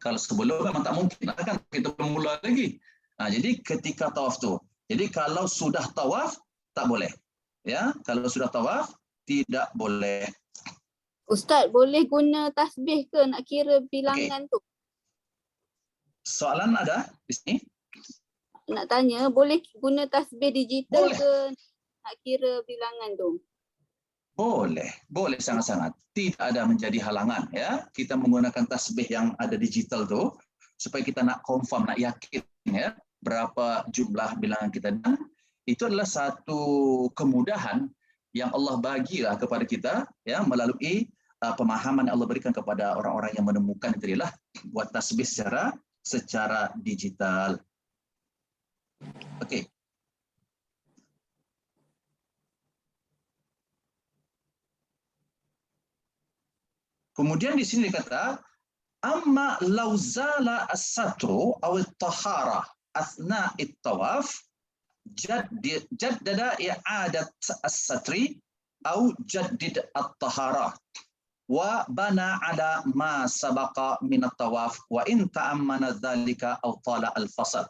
Kalau sebelum memang tak mungkin, kan kita belum mula lagi. Jadi ketika tawaf tu. Jadi kalau sudah tawaf tak boleh. Ya, kalau sudah tawaf tidak boleh.
Ustaz, boleh guna tasbih ke nak kira bilangan tu?
Soalan ada di sini?
Nak tanya, boleh guna tasbih digital
Boleh.
ke nak kira bilangan tu?
Boleh sangat-sangat. Tidak ada menjadi halangan ya. Kita menggunakan tasbih yang ada digital tu supaya kita nak confirm, nak yakin ya berapa jumlah bilangan kita. Dan itu adalah satu kemudahan yang Allah bagilah kepada kita ya melalui pemahaman yang Allah berikan kepada orang-orang yang menemukan itu adalah buat tasbih secara digital. Okey. Kemudian di sini dikata amma law zala as-satru aw at-tahara athna at-tawaf jaddada i'adat as-satri aw jaddid at-tahara wa bana ala ma sabaqa min at-tawaf wa in ta'ammana dhalika aw tala al-fasl.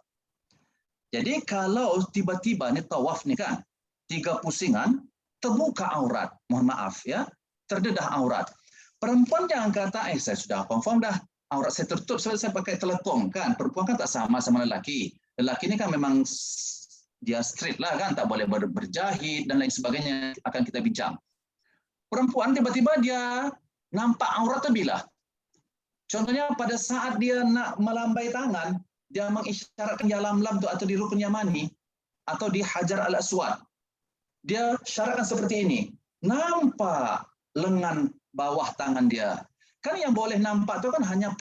Jadi kalau tiba-tiba ni tawaf ni kan 3 pusingan terbuka aurat, mohon maaf ya, terdedah aurat. Perempuan jangan kata, saya sudah confirm dah, aurat saya tertutup sebab saya pakai telepon kan. Perempuan kan tak sama lelaki. Lelaki ni kan memang dia straight lah kan, tak boleh berjahit dan lain sebagainya, akan kita bincang. Perempuan tiba-tiba dia nampak aurat tu bila? Contohnya pada saat dia nak melambai tangan, dia mengisyaratkan ya lam-lam tu atau di rukun yamani atau di Hajar al-Aswad. Dia syaratkan seperti ini. Nampak lengan bawah tangan dia. Kan yang boleh nampak tu kan hanya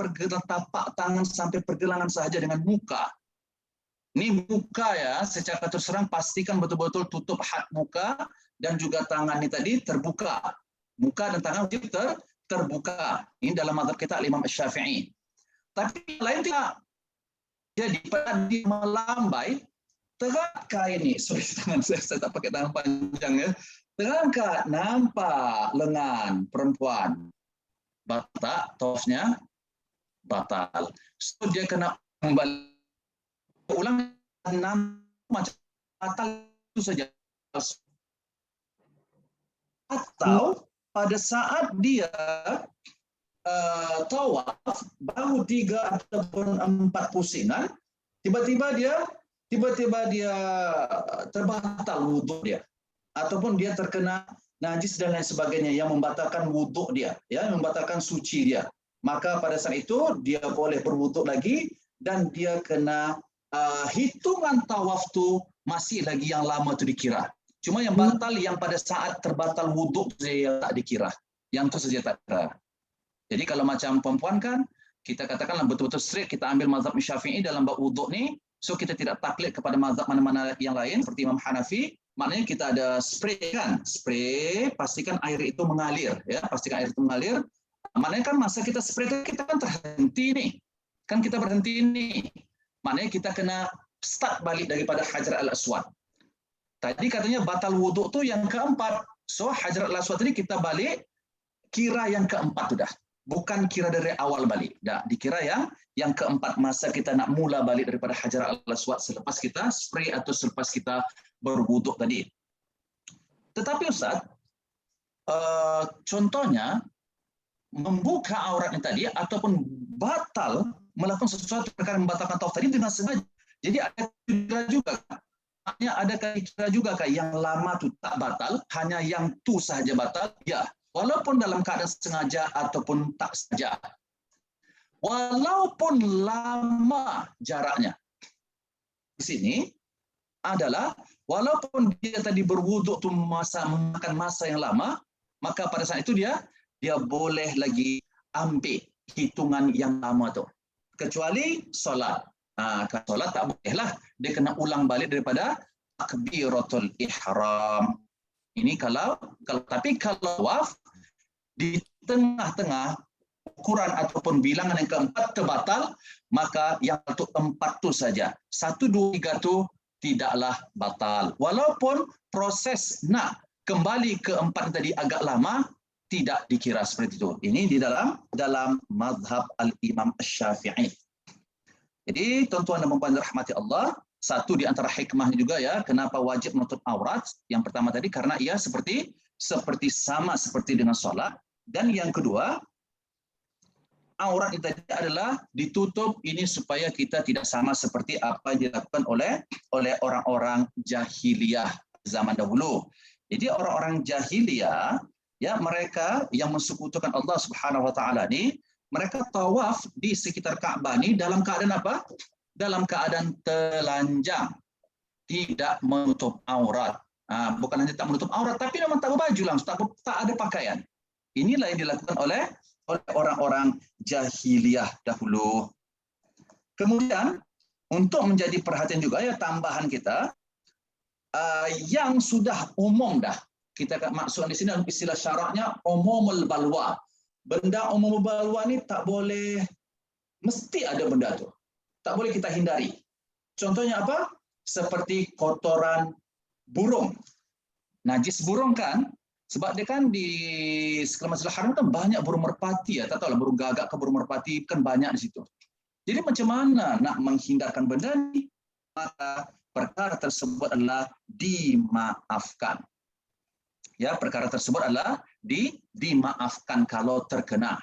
tapak tangan sampai pergelangan sahaja dengan muka. Ini muka ya, secara terus terang pastikan betul-betul tutup had muka dan juga tangan ini tadi terbuka. Muka dan tangan terbuka. Ini dalam mazhab kita Imam Syafi'i. Tapi lain tidak. Jadi pada dia melambai, terangkat ini. Sorry, tangan saya tak pakai tangan panjang ya. Terangkat, nampak lengan perempuan. Batal, tawafnya batal. So dia kena kembali ulang macam batal itu saja. Atau pada saat dia tawaf baru 3 ataupun 4 pusingan, tiba-tiba dia terbatal wuduk dia. Ataupun dia terkena najis dan lain sebagainya yang membatalkan wuduk dia, ya, membatalkan suci dia. Maka pada saat itu dia boleh berwuduk lagi dan dia kena hitungan tawaf tu masih lagi yang lama tu dikira. Cuma yang batal yang pada saat terbatal wuduk dia tak dikira. Yang tu saja tak kira. Jadi kalau macam perempuan kan, kita katakanlah betul-betul straight kita ambil mazhab Syafi'i dalam bab wuduk ni, so kita tidak taklid kepada mazhab mana-mana yang lain seperti Imam Hanafi. Maknanya kita ada spray kan, spray pastikan air itu mengalir, ya, pastikan air itu mengalir. Maknanya kan masa kita spray kita kan terhenti nih, kan kita berhenti nih. Maknanya kita kena start balik daripada Hajar al-Aswad. Tadi katanya batal wuduk tu yang keempat, so Hajar al-Aswad tadi kita balik kira yang keempat tu dah, bukan kira dari awal balik, dah dikira yang keempat masa kita nak mula balik daripada Hajar al-Aswad selepas kita spray atau selepas kita berwuduk tadi. Tetapi Ustaz, contohnya membuka auratnya tadi ataupun batal melakukan sesuatu perkara membatalkan tawaf tadi dengan sengaja. Jadi ada kira juga, maknanya ada kira juga yang lama tu tak batal, hanya yang tu sahaja batal, ya. Walaupun dalam keadaan sengaja ataupun tak sengaja. Walaupun lama jaraknya. Di sini adalah walaupun dia tadi berwuduk tu memakan masa yang lama, maka pada saat itu dia boleh lagi ambil hitungan yang lama tu. Kecuali solat. Kalau solat tak bolehlah, dia kena ulang balik daripada takbiratul ihram. Ini tapi kalau tawaf di tengah-tengah ukuran ataupun bilangan yang keempat terbatal, maka yang keempat tu saja. 1, 2, 3 tu tidaklah batal. Walaupun proses nak kembali ke empat tadi agak lama, tidak dikira seperti itu. Ini di dalam mazhab al-Imam Syafi'i. Jadi tuan-tuan dan puan rahmati Allah, satu di antara hikmahnya juga ya, kenapa wajib menutup aurat? Yang pertama tadi karena ia seperti sama seperti dengan solat. Dan yang kedua, aurat itu tadi adalah ditutup ini supaya kita tidak sama seperti apa yang dilakukan oleh orang-orang jahiliyah zaman dahulu. Jadi orang-orang jahiliyah ya, mereka yang mensekutukan Allah Subhanahu wa taala ni, mereka tawaf di sekitar Ka'bah ni dalam keadaan apa? Dalam keadaan telanjang, tidak menutup aurat. Bukan hanya tak menutup aurat, tapi memang tak berbaju langsung, tak ada pakaian. Inilah yang dilakukan oleh orang-orang jahiliyah dahulu. Kemudian untuk menjadi perhatian juga ya, tambahan kita yang sudah umum dah. Kita maksud di sini dalam istilah syaraknya umumul balwa. Benda umumul balwa ni tak boleh, mesti ada benda tu. Tak boleh kita hindari. Contohnya apa? Seperti kotoran burung. Najis burung kan? Sebab dia kan di sekitar Masjidil Haram kan banyak burung merpati ya, tak tahulah burung gagak ke burung merpati kan banyak di situ. Jadi macam mana nak menghindarkan benda ni? Maka perkara tersebut adalah dimaafkan. Ya, perkara tersebut adalah dimaafkan kalau terkena.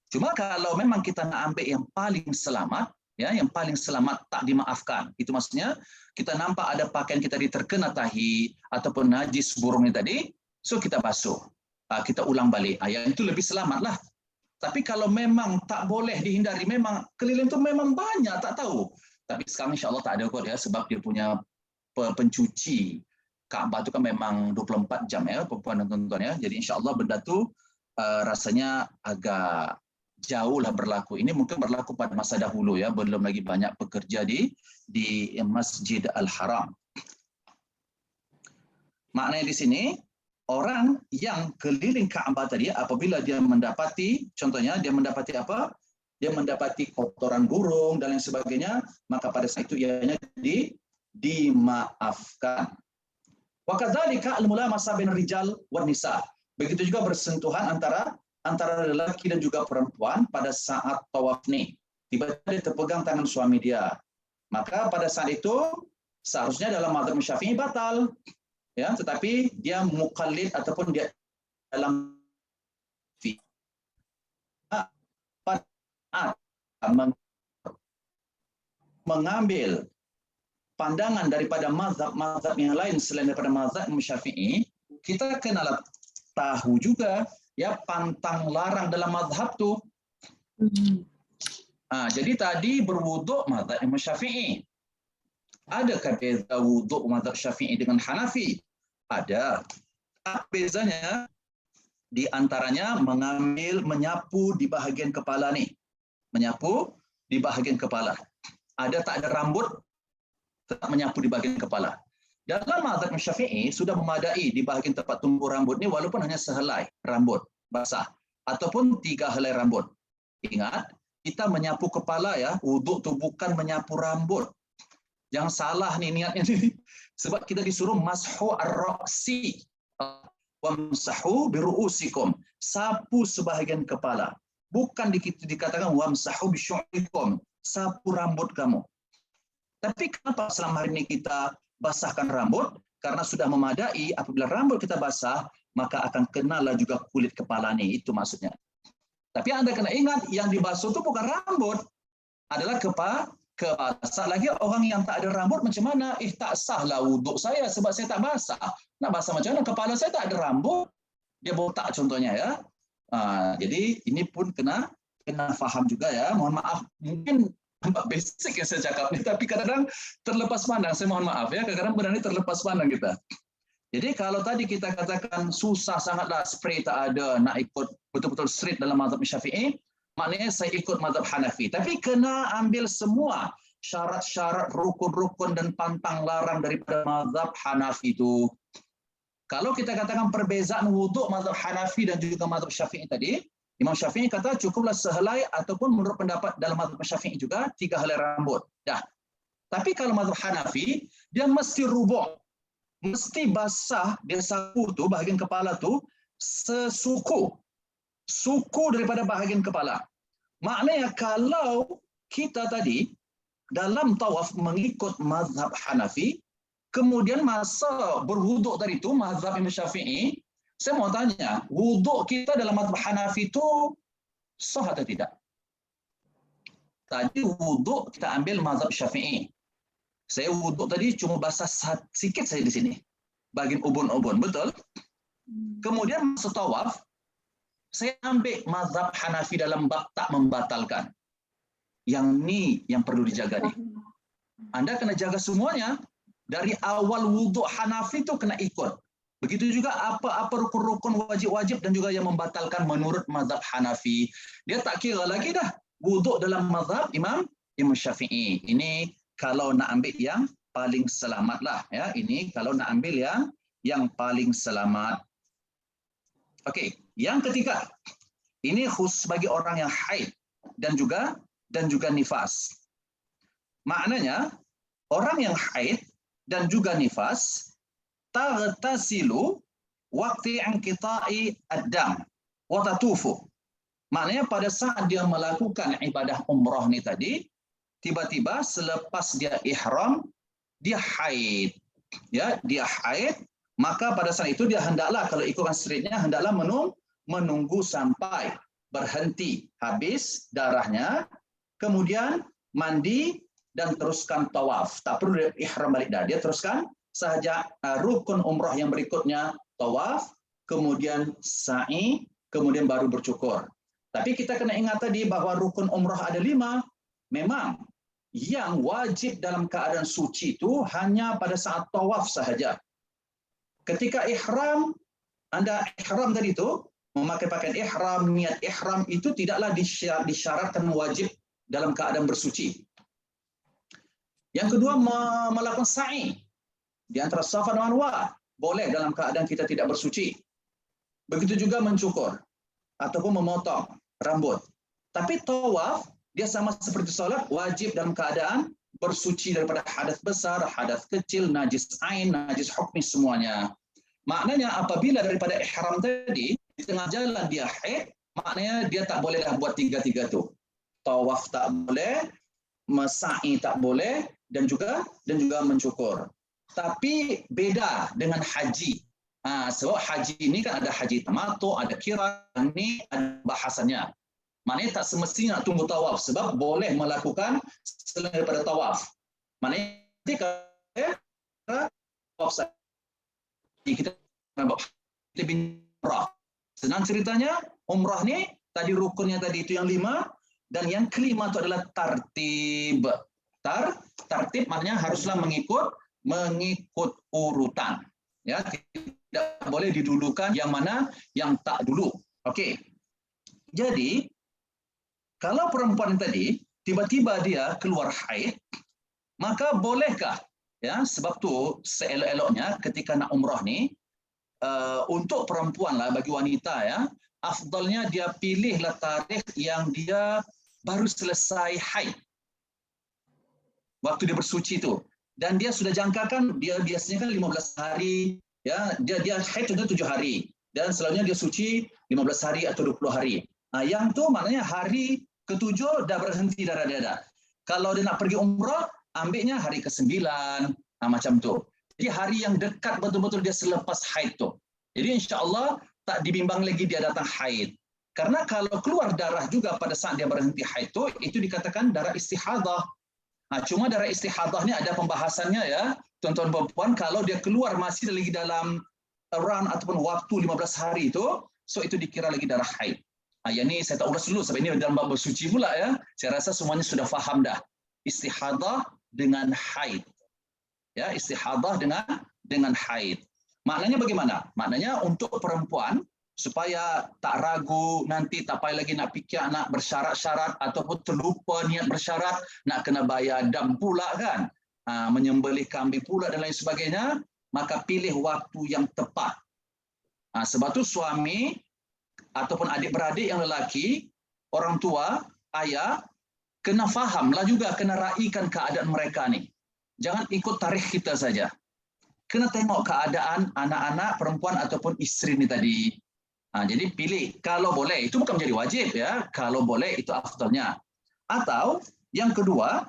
Cuma kalau memang kita nak ambil yang paling selamat, ya, yang paling selamat tak dimaafkan. Itu maksudnya kita nampak ada pakaian kita terkena tahi ataupun najis burung ni tadi, so kita basuh, kita ulang balik. Yang itu lebih selamat lah. Tapi kalau memang tak boleh dihindari, memang keliling tu memang banyak, tak tahu. Tapi sekarang insya-Allah tak ada kot ya, sebab dia punya pencuci Kaabah tu kan memang 24 jam ya, puan-puan dan tuan-tuan ya. Jadi insya-Allah benda tu rasanya agak jauh lah berlaku. Ini mungkin berlaku pada masa dahulu ya, belum lagi banyak pekerja di Masjid Al-Haram. Maknanya di sini, orang yang keliling Kaabah tadi apabila dia mendapati, contohnya dia mendapati apa? Dia mendapati kotoran burung dan lain sebagainya, maka pada saat itu ianya dimaafkan. Wa kadzalika al-mulamasa bin rijal wan nisa. Begitu juga bersentuhan antara lelaki dan juga perempuan pada saat tawaf ni. Tiba-tiba dia terpegang tangan suami dia. Maka pada saat itu seharusnya dalam mazhab Syafi'i batal. Ya, tetapi dia muqallid ataupun dia dalam mengambil pandangan daripada mazhab yang lain selain daripada mazhab Syafi'i, kita kena tahu juga ya pantang larang dalam mazhab tu. Jadi tadi berwuduk mazhab Syafi'i. Adakah beza wuduk mazhab Syafi'i dengan Hanafi? Ada. Bezanya di antaranya menyapu di bahagian kepala ni. Menyapu di bahagian kepala. Ada tak ada rambut, tetap menyapu di bahagian kepala. Dalam mazhab Syafi'i sudah memadai di bahagian tempat tumbuh rambut ni walaupun hanya sehelai rambut basah ataupun 3 helai rambut. Ingat, kita menyapu kepala ya, wuduk tu bukan menyapu rambut. Jangan salah ni niatnya ni. Sebab kita disuruh mashu ar-ra'si. Wamsahu biru'usikum. Sapu sebahagian kepala. Bukan dikatakan wamsahu bisyu'ikum. Sapu rambut kamu. Tapi kenapa selama hari ini kita basahkan rambut? Karena sudah memadai apabila rambut kita basah, maka akan kenalah juga kulit kepala ni. Itu maksudnya. Tapi Anda kena ingat, yang dibasuh itu bukan rambut. Adalah kepala. Sat lagi orang yang tak ada rambut macam mana? Tak sahlah wuduk saya sebab saya tak basah. Nak basah macam mana? Kepala saya tak ada rambut. Dia botak contohnya ya. Jadi ini pun kena faham juga ya. Mohon maaf. Mungkin nampak basic yang saya cakap ni, tapi kadang-kadang terlepas pandang. Saya mohon maaf ya. Kadang-kadang benda ni terlepas pandang kita. Jadi kalau tadi kita katakan susah sangatlah spray tak ada, nak ikut betul-betul strict dalam mazhab Syafi'i, maknanya saya ikut mazhab Hanafi. Tapi kena ambil semua syarat-syarat, rukun-rukun dan pantang larang daripada mazhab Hanafi itu. Kalau kita katakan perbezaan wuduk mazhab Hanafi dan juga mazhab Syafi'i tadi, Imam Syafi'i kata cukuplah sehelai ataupun menurut pendapat dalam mazhab Syafi'i juga 3 helai rambut. Dah. Tapi kalau mazhab Hanafi, dia mesti rubuh. Mesti basah, dia sapu tu, bahagian kepala tu, sesuku. Suku daripada bahagian kepala. Maknanya kalau kita tadi dalam tawaf mengikut mazhab Hanafi, kemudian masa berwuduk tadi itu mazhab Imam Syafi'i, saya mau tanya, wuduk kita dalam mazhab Hanafi itu sah atau tidak? Tadi wuduk kita ambil mazhab Syafi'i. Saya wuduk tadi cuma basah sikit saja di sini, bagian ubun-ubun, betul? Kemudian masa tawaf, saya ambil mazhab Hanafi dalam bab tak membatalkan. Yang ni yang perlu dijaga nih. Anda kena jaga semuanya. Dari awal wuduk Hanafi itu kena ikut. Begitu juga apa-apa rukun-rukun wajib-wajib dan juga yang membatalkan menurut mazhab Hanafi. Dia tak kira lagi dah wuduk dalam mazhab Imam Syafi'i. Ini kalau nak ambil yang paling selamat lah. Ya. Ini kalau nak ambil yang paling selamat. Okey, yang ketiga, ini khusus bagi orang yang haid dan juga nifas. Maknanya orang yang haid dan juga nifas taghtasilu waqti inqita'i ad-dam wa tatufu. Maknanya pada saat dia melakukan ibadah umrah ni tadi, tiba-tiba selepas dia ihram, dia haid. Ya, dia haid. Maka pada saat itu dia hendaklah, kalau ikutkan streetnya, hendaklah menunggu sampai berhenti habis darahnya, kemudian mandi dan teruskan tawaf. Tak perlu dia ihram balik dah. Dia teruskan sahaja rukun umrah yang berikutnya, tawaf, kemudian sa'i, kemudian baru bercukur. Tapi kita kena ingat tadi bahawa rukun umrah ada 5. Memang yang wajib dalam keadaan suci itu hanya pada saat tawaf sahaja. Ketika ihram, Anda ihram tadi itu, memakai pakaian ihram, niat ihram itu tidaklah disyaratkan wajib dalam keadaan bersuci. Yang kedua, melakukan sa'i di antara Safa dan Marwah, boleh dalam keadaan kita tidak bersuci. Begitu juga mencukur ataupun memotong rambut. Tapi tawaf, dia sama seperti solat, wajib dalam keadaan bersuci daripada hadas besar, hadas kecil, najis ain, najis hukmi semuanya. Maknanya apabila daripada ihram tadi, di tengah jalan dia haid, maknanya dia tak bolehlah buat tiga-tiga tu. Tawaf tak boleh, sa'i tak boleh, dan juga mencukur. Tapi beda dengan haji. Sebab haji ini kan ada haji tamattu, ada kira, ini ada bahasannya. Maknanya tak semestinya nak tunggu tawaf, sebab boleh melakukan selain daripada tawaf. Maknanya kalau tawaf kita umrah. Senang ceritanya, umrah ni tadi rukunnya tadi itu yang 5, dan yang kelima itu adalah tartib. Tartib maknanya haruslah mengikut urutan. Ya, tidak boleh didulukan yang mana yang tak dulu. Okey. Jadi kalau perempuan tadi tiba-tiba dia keluar haid, maka bolehkah, ya, sebab tu seelok-eloknya ketika nak umrah ni, untuk perempuan lah, bagi wanita ya, afdalnya dia pilihlah tarikh yang dia baru selesai haid, waktu dia bersuci tu, dan dia sudah jangkakan dia biasanya kan 15 hari, ya, dia haid contoh 7 hari, dan selalunya dia suci 15 hari atau 20 hari. Yang tu maknanya hari ke-7 dah berhenti darah-darah. Kalau dia nak pergi umrah, ambilnya hari ke-9, macam tu. Jadi hari yang dekat betul-betul dia selepas haid tu. Jadi insya-Allah tak dibimbang lagi dia datang haid. Karena kalau keluar darah juga pada saat dia berhenti haid tu, itu dikatakan darah istihadah. Cuma darah istihadah ni ada pembahasannya ya, tuan-tuan dan puan, kalau dia keluar masih lagi dalam run ataupun waktu 15 hari itu, so itu dikira lagi darah haid. Yang ni saya tak ulas dulu sebab ini dalam bab bersuci pula ya. Saya rasa semuanya sudah faham dah. Istihadah dengan haid. Ya, istihadah dengan haid. Maknanya bagaimana? Maknanya untuk perempuan supaya tak ragu nanti tak payah lagi nak fikir nak bersyarat-syarat ataupun terlupa niat bersyarat, nak kena bayar dam pula kan. Menyembelih kambing pula dan lain sebagainya, maka pilih waktu yang tepat. Sebab tu suami ataupun adik-beradik yang lelaki, orang tua, ayah, kena fahamlah juga, kena raikan keadaan mereka ni. Jangan ikut tarikh kita saja. Kena tengok keadaan anak-anak, perempuan ataupun isteri ni tadi. Jadi pilih, kalau boleh, itu bukan menjadi wajib ya, kalau boleh itu afdalnya. Atau yang kedua,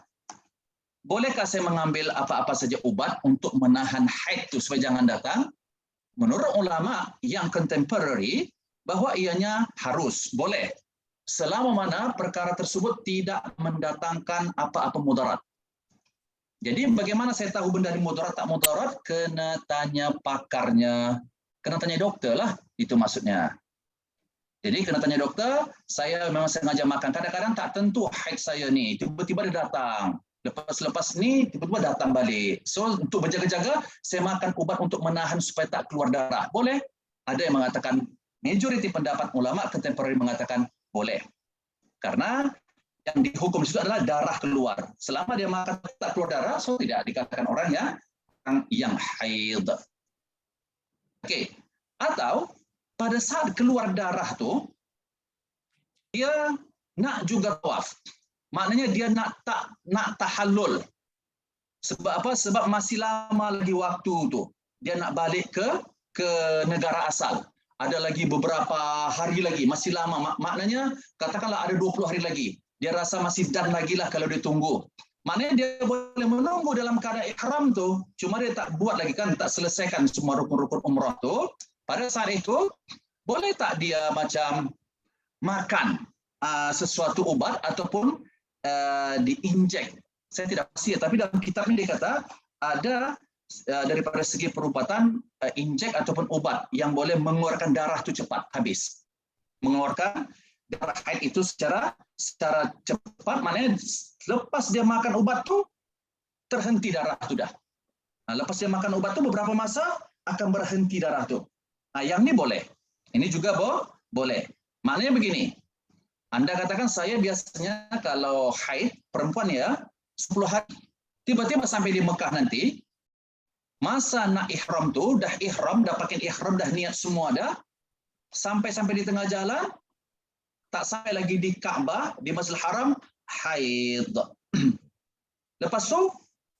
bolehkah saya mengambil apa-apa saja ubat untuk menahan haid itu supaya jangan datang? Menurut ulama yang contemporary, bahwa ianya harus, boleh. Selama mana perkara tersebut tidak mendatangkan apa-apa mudarat. Jadi bagaimana saya tahu benda ini mudarat tak mudarat? Kena tanya pakarnya, kena tanya dokter lah, itu maksudnya. Jadi kena tanya dokter, saya memang sengaja makan. Kadang-kadang tak tentu haid saya ni, tiba-tiba dia datang. Lepas ni tiba-tiba datang balik. So untuk berjaga-jaga, saya makan ubat untuk menahan supaya tak keluar darah. Boleh? Ada yang mengatakan, majoriti pendapat ulama contemporary mengatakan boleh. Karena yang dihukum itu adalah darah keluar. Selama dia makan tak keluar darah, so tidak dikatakan orang yang haid. Okey. Atau pada saat keluar darah tu, dia nak juga tawaf. Maknanya dia nak tahallul. Sebab apa? Sebab masih lama lagi waktu tu. Dia nak balik ke negara asal. Ada lagi beberapa hari lagi, masih lama. Maknanya katakanlah ada 20 hari lagi. Dia rasa masih dan lagi lah kalau dia tunggu. Maknanya dia boleh menunggu dalam keadaan ihram tu, cuma dia tak buat lagi kan, tak selesaikan semua rukun-rukun umrah tu. Pada saat itu, boleh tak dia macam makan sesuatu ubat ataupun diinjek? Saya tidak pasti, tapi dalam kitab ini dia kata ada daripada segi perubatan injek ataupun obat yang boleh mengeluarkan darah tu cepat habis. Mengeluarkan darah haid itu secara cepat, maknanya lepas dia makan ubat tu terhenti darah tu dah. Lepas dia makan ubat tu beberapa masa akan berhenti darah tu. Yang ni boleh. Ini juga boleh. Maknanya begini. Anda katakan saya biasanya kalau haid perempuan ya 10 hari. Tiba-tiba sampai di Mekah nanti masa nak ihram tu dah ihram, dah pakai ihram, dah niat semua dah. Sampai di tengah jalan tak sampai lagi di Kaabah, di Masjidil Haram, haid. Lepas tu,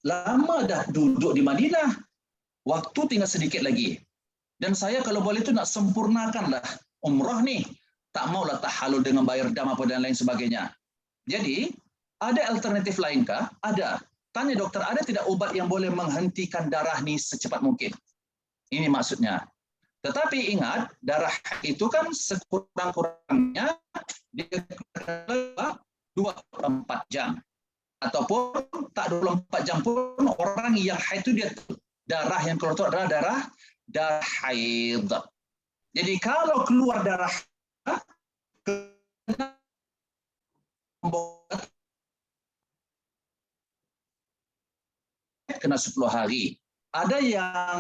lama dah duduk di Madinah. Waktu tinggal sedikit lagi. Dan saya kalau boleh tu nak sempurnakanlah umrah ni. Tak maulah tahallul dengan bayar dam apa dan lain sebagainya. Jadi, ada alternatif lainkah? Ada. Tanya dokter, ada tidak ubat yang boleh menghentikan darah ni secepat mungkin? Ini maksudnya. Tetapi ingat, darah itu kan sekurang-kurangnya dia 24 jam. Ataupun tak 24 jam pun orang yang haid itu dia darah yang keluar itu adalah darah haid. Jadi kalau keluar darah kena 10 hari. Ada yang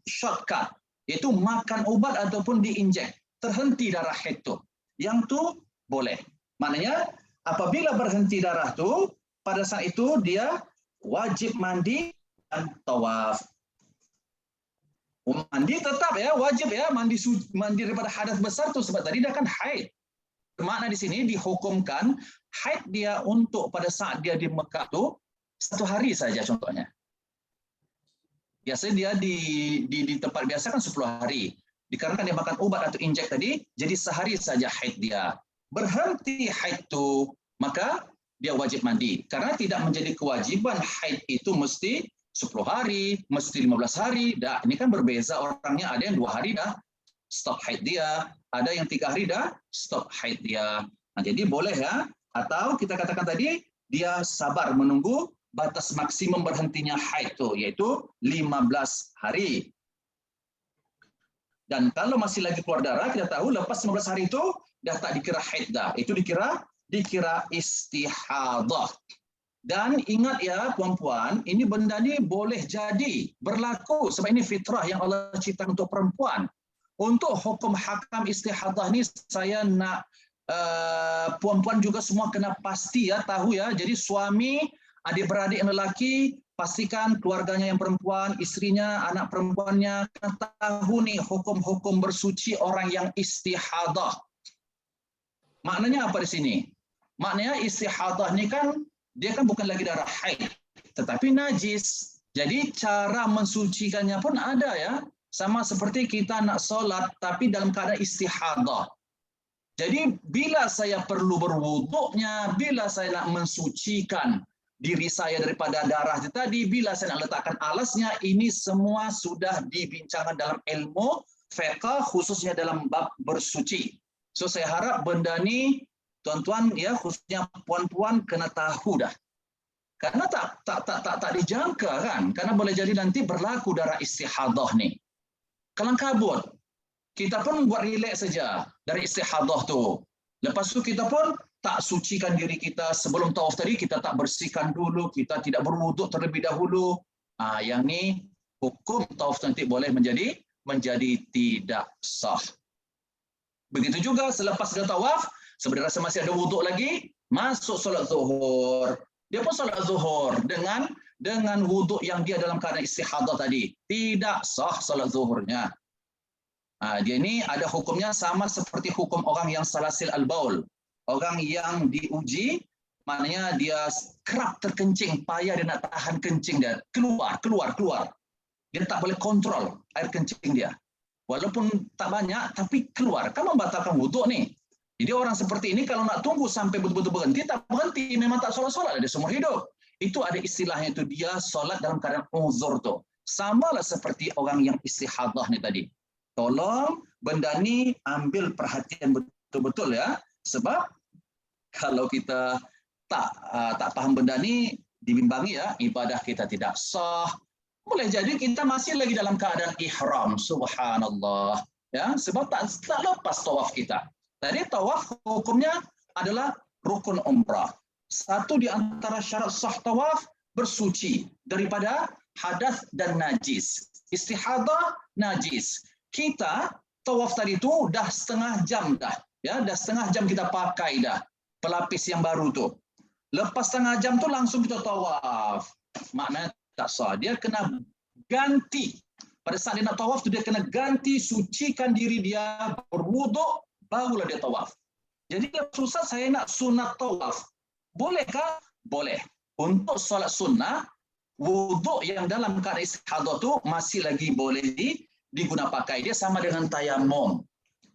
shortcut, yaitu makan ubat ataupun diinjek, terhenti darah haid itu. Yang tu boleh. Maknanya apabila berhenti darah tu, pada saat itu dia wajib mandi dan tawaf. Mandi tetap ya, wajib ya, mandi daripada hadas besar tu sebab tadi dia kan haid. Makna di sini dihukumkan haid dia untuk pada saat dia di Mekah tu 1 hari saja contohnya. Biasanya dia di tempat biasa kan 10 hari. Dikarenakan dia makan ubat atau injek tadi, jadi sehari saja haid dia. Berhenti haid tu, maka dia wajib mandi. Karena tidak menjadi kewajiban haid itu mesti 10 hari, mesti 15 hari. Dah, ini kan berbeza orangnya. Ada yang 2 hari dah stop haid dia, ada yang 3 hari dah stop haid dia. Jadi boleh ya. Atau kita katakan tadi, dia sabar menunggu batas maksimum berhentinya haid itu, yaitu 15 hari. Dan kalau masih lagi keluar darah, kita tahu lepas 15 hari itu dah tak dikira haid dah. Itu dikira istihadah. Dan ingat ya puan-puan, ini benda ni boleh jadi berlaku sebab ini fitrah yang Allah ciptakan untuk perempuan. Untuk hukum hakam istihadah ni saya nak puan-puan juga semua kena pasti ya, tahu ya. Jadi suami, adik-beradik yang lelaki, pastikan keluarganya yang perempuan, istrinya, anak perempuannya, kena tahu nih hukum-hukum bersuci orang yang istihadah. Maknanya apa di sini? Maknanya istihadah ni kan, dia kan bukan lagi darah haid, tetapi najis. Jadi cara mensucikannya pun ada ya. Sama seperti kita nak solat, tapi dalam keadaan istihadah. Jadi bila saya perlu berwuduknya, bila saya nak mensucikan diri saya daripada darah itu tadi, bila saya nak letakkan alasnya, ini semua sudah dibincangkan dalam ilmu fiqh, khususnya dalam bab bersuci. So saya harap benda ni tuan-tuan ya, khususnya puan-puan kena tahu dah. Karena tak dijangka kan, karena boleh jadi nanti berlaku darah istihadah ni. Kelang kabut. Kita pun buat relax saja dari istihadah tu. Lepas tu kita pun tak sucikan diri kita sebelum tawaf tadi, kita tak bersihkan dulu, kita tidak berwuduk terlebih dahulu. Yang ni hukum tawaf nanti boleh menjadi tidak sah. Begitu juga selepas dia tawaf, sebenarnya rasa masih ada wuduk lagi, masuk solat zuhur. Dia pun solat zuhur dengan wuduk yang dia dalam keadaan istihadah tadi. Tidak sah solat zuhurnya. Dia ni ada hukumnya sama seperti hukum orang yang salasil al-baul. Orang yang diuji, maknanya dia kerap terkencing, payah dia nak tahan kencing dia. Keluar. Dia tak boleh kontrol air kencing dia. Walaupun tak banyak, tapi keluar. Kan membatalkan wuduk ni. Jadi orang seperti ini kalau nak tunggu sampai betul-betul berhenti, tak berhenti, memang tak solat-solat dia seumur hidup. Itu ada istilahnya, itu dia solat dalam keadaan uzur tu. Samalah seperti orang yang istihadah ni tadi. Tolong benda ni ambil perhatian betul-betul ya. Sebab kalau kita tak faham benda ni, dibimbangi ya, ibadah kita tidak sah. Boleh jadi kita masih lagi dalam keadaan ihram, subhanallah. Ya, sebab tak lepas tawaf kita. Tadi tawaf hukumnya adalah rukun umrah. Satu di antara syarat sah tawaf, bersuci daripada hadas dan najis. Istihadah, najis. Kita tawaf tadi tu dah setengah jam dah. Ya, dah setengah jam kita pakai dah pelapis yang baru tu. Lepas setengah jam tu langsung kita tawaf. Maknanya tak sah. Dia kena ganti. Pada saat dia nak tawaf tu dia kena ganti, sucikan diri dia, berwuduk, barulah dia tawaf. Jadi susah saya nak sunat tawaf. Bolehkah? Boleh. Untuk solat sunnah, wuduk yang dalam keadaan istihadah tu masih lagi boleh diguna pakai. Dia sama dengan tayamum.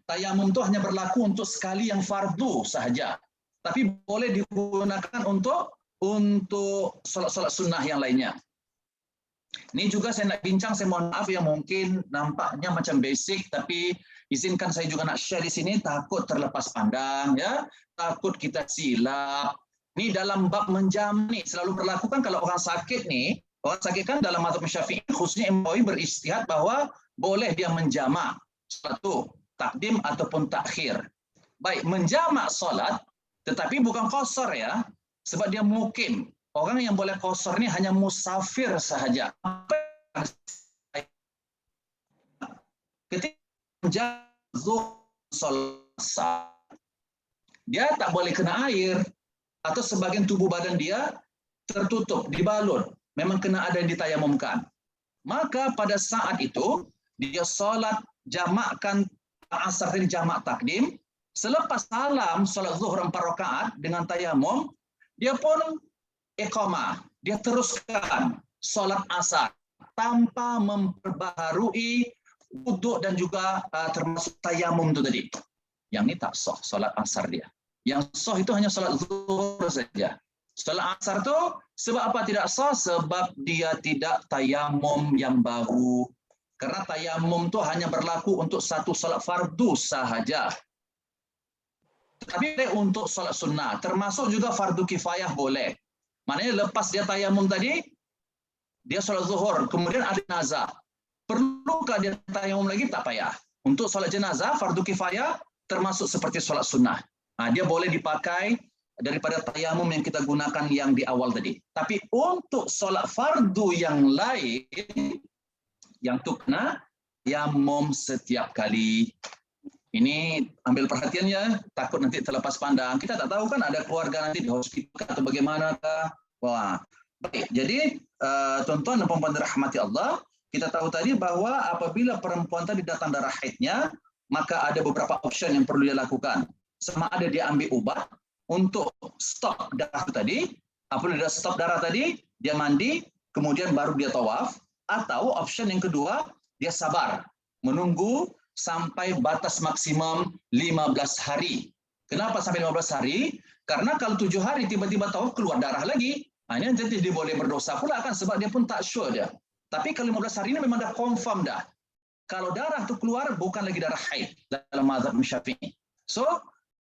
Tayamum tu hanya berlaku untuk sekali yang fardu sahaja. Tapi boleh digunakan untuk solat-solat sunnah yang lainnya. Ini juga saya nak bincang, saya mohon maaf yang mungkin nampaknya macam basic, tapi izinkan saya juga nak share di sini, takut terlepas pandang, ya, takut kita silap. Ini dalam bab menjam ni selalu berlaku kan kalau orang sakit ni, orang sakit kan dalam mazhab Syafi'i khususnya Imam Nawawi beristihad bahwa boleh dia menjamak satu takdim ataupun takhir. Baik, menjamak solat tetapi bukan qasar ya, sebab dia mukim. Orang yang boleh qasar ni hanya musafir sahaja. Ketika menjamak solat, dia tak boleh kena air atau sebagian tubuh badan dia tertutup, dibalut. Memang kena ada yang ditayamumkan. Maka pada saat itu dia solat jamakkan asar tadi jamak takdim. Selepas salam solat zuhur 4 rakaat dengan tayamum, dia pun iqamah. Dia teruskan solat asar tanpa memperbaharui wuduk dan juga termasuk tayamum itu tadi. Yang ini tak sah solat asar dia. Yang sah itu hanya solat zuhur saja. Solat asar itu sebab apa tidak sah? Sebab dia tidak tayamum yang baru. Karena tayamum itu hanya berlaku untuk satu solat fardu sahaja. Tetapi untuk solat sunnah, termasuk juga fardu kifayah boleh. Maknanya lepas dia tayamum tadi, dia solat zuhur, kemudian ada jenazah. Perlukah dia tayamum lagi? Tak payah. Untuk solat jenazah, fardu kifayah, termasuk seperti solat sunnah. Dia boleh dipakai daripada tayamum yang kita gunakan yang di awal tadi. Tapi untuk solat fardu yang lain, yang tu kena tayamum setiap kali. Ini ambil perhatiannya, takut nanti terlepas pandang. Kita tak tahu kan ada keluarga nanti di hospital atau bagaimanakah. Wah, baik. Jadi tuan-tuan dan puan-puan dirahmati Allah, kita tahu tadi bahwa apabila perempuan tadi datang darah haidnya, maka ada beberapa option yang perlu dia lakukan. Sama ada dia ambil ubat untuk stop darah tadi, apabila dia stop darah tadi, dia mandi, kemudian baru dia tawaf, atau option yang kedua, dia sabar, menunggu sampai batas maksimum 15 hari. Kenapa sampai 15 hari? Karena kalau 7 hari tiba-tiba tawaf keluar darah lagi, Ini nanti dia boleh berdosa pula kan sebab dia pun tak sure dia. Tapi kalau 15 hari ini memang dah confirm dah. Kalau darah tu keluar bukan lagi darah haid dalam mazhab Syafi'i. So,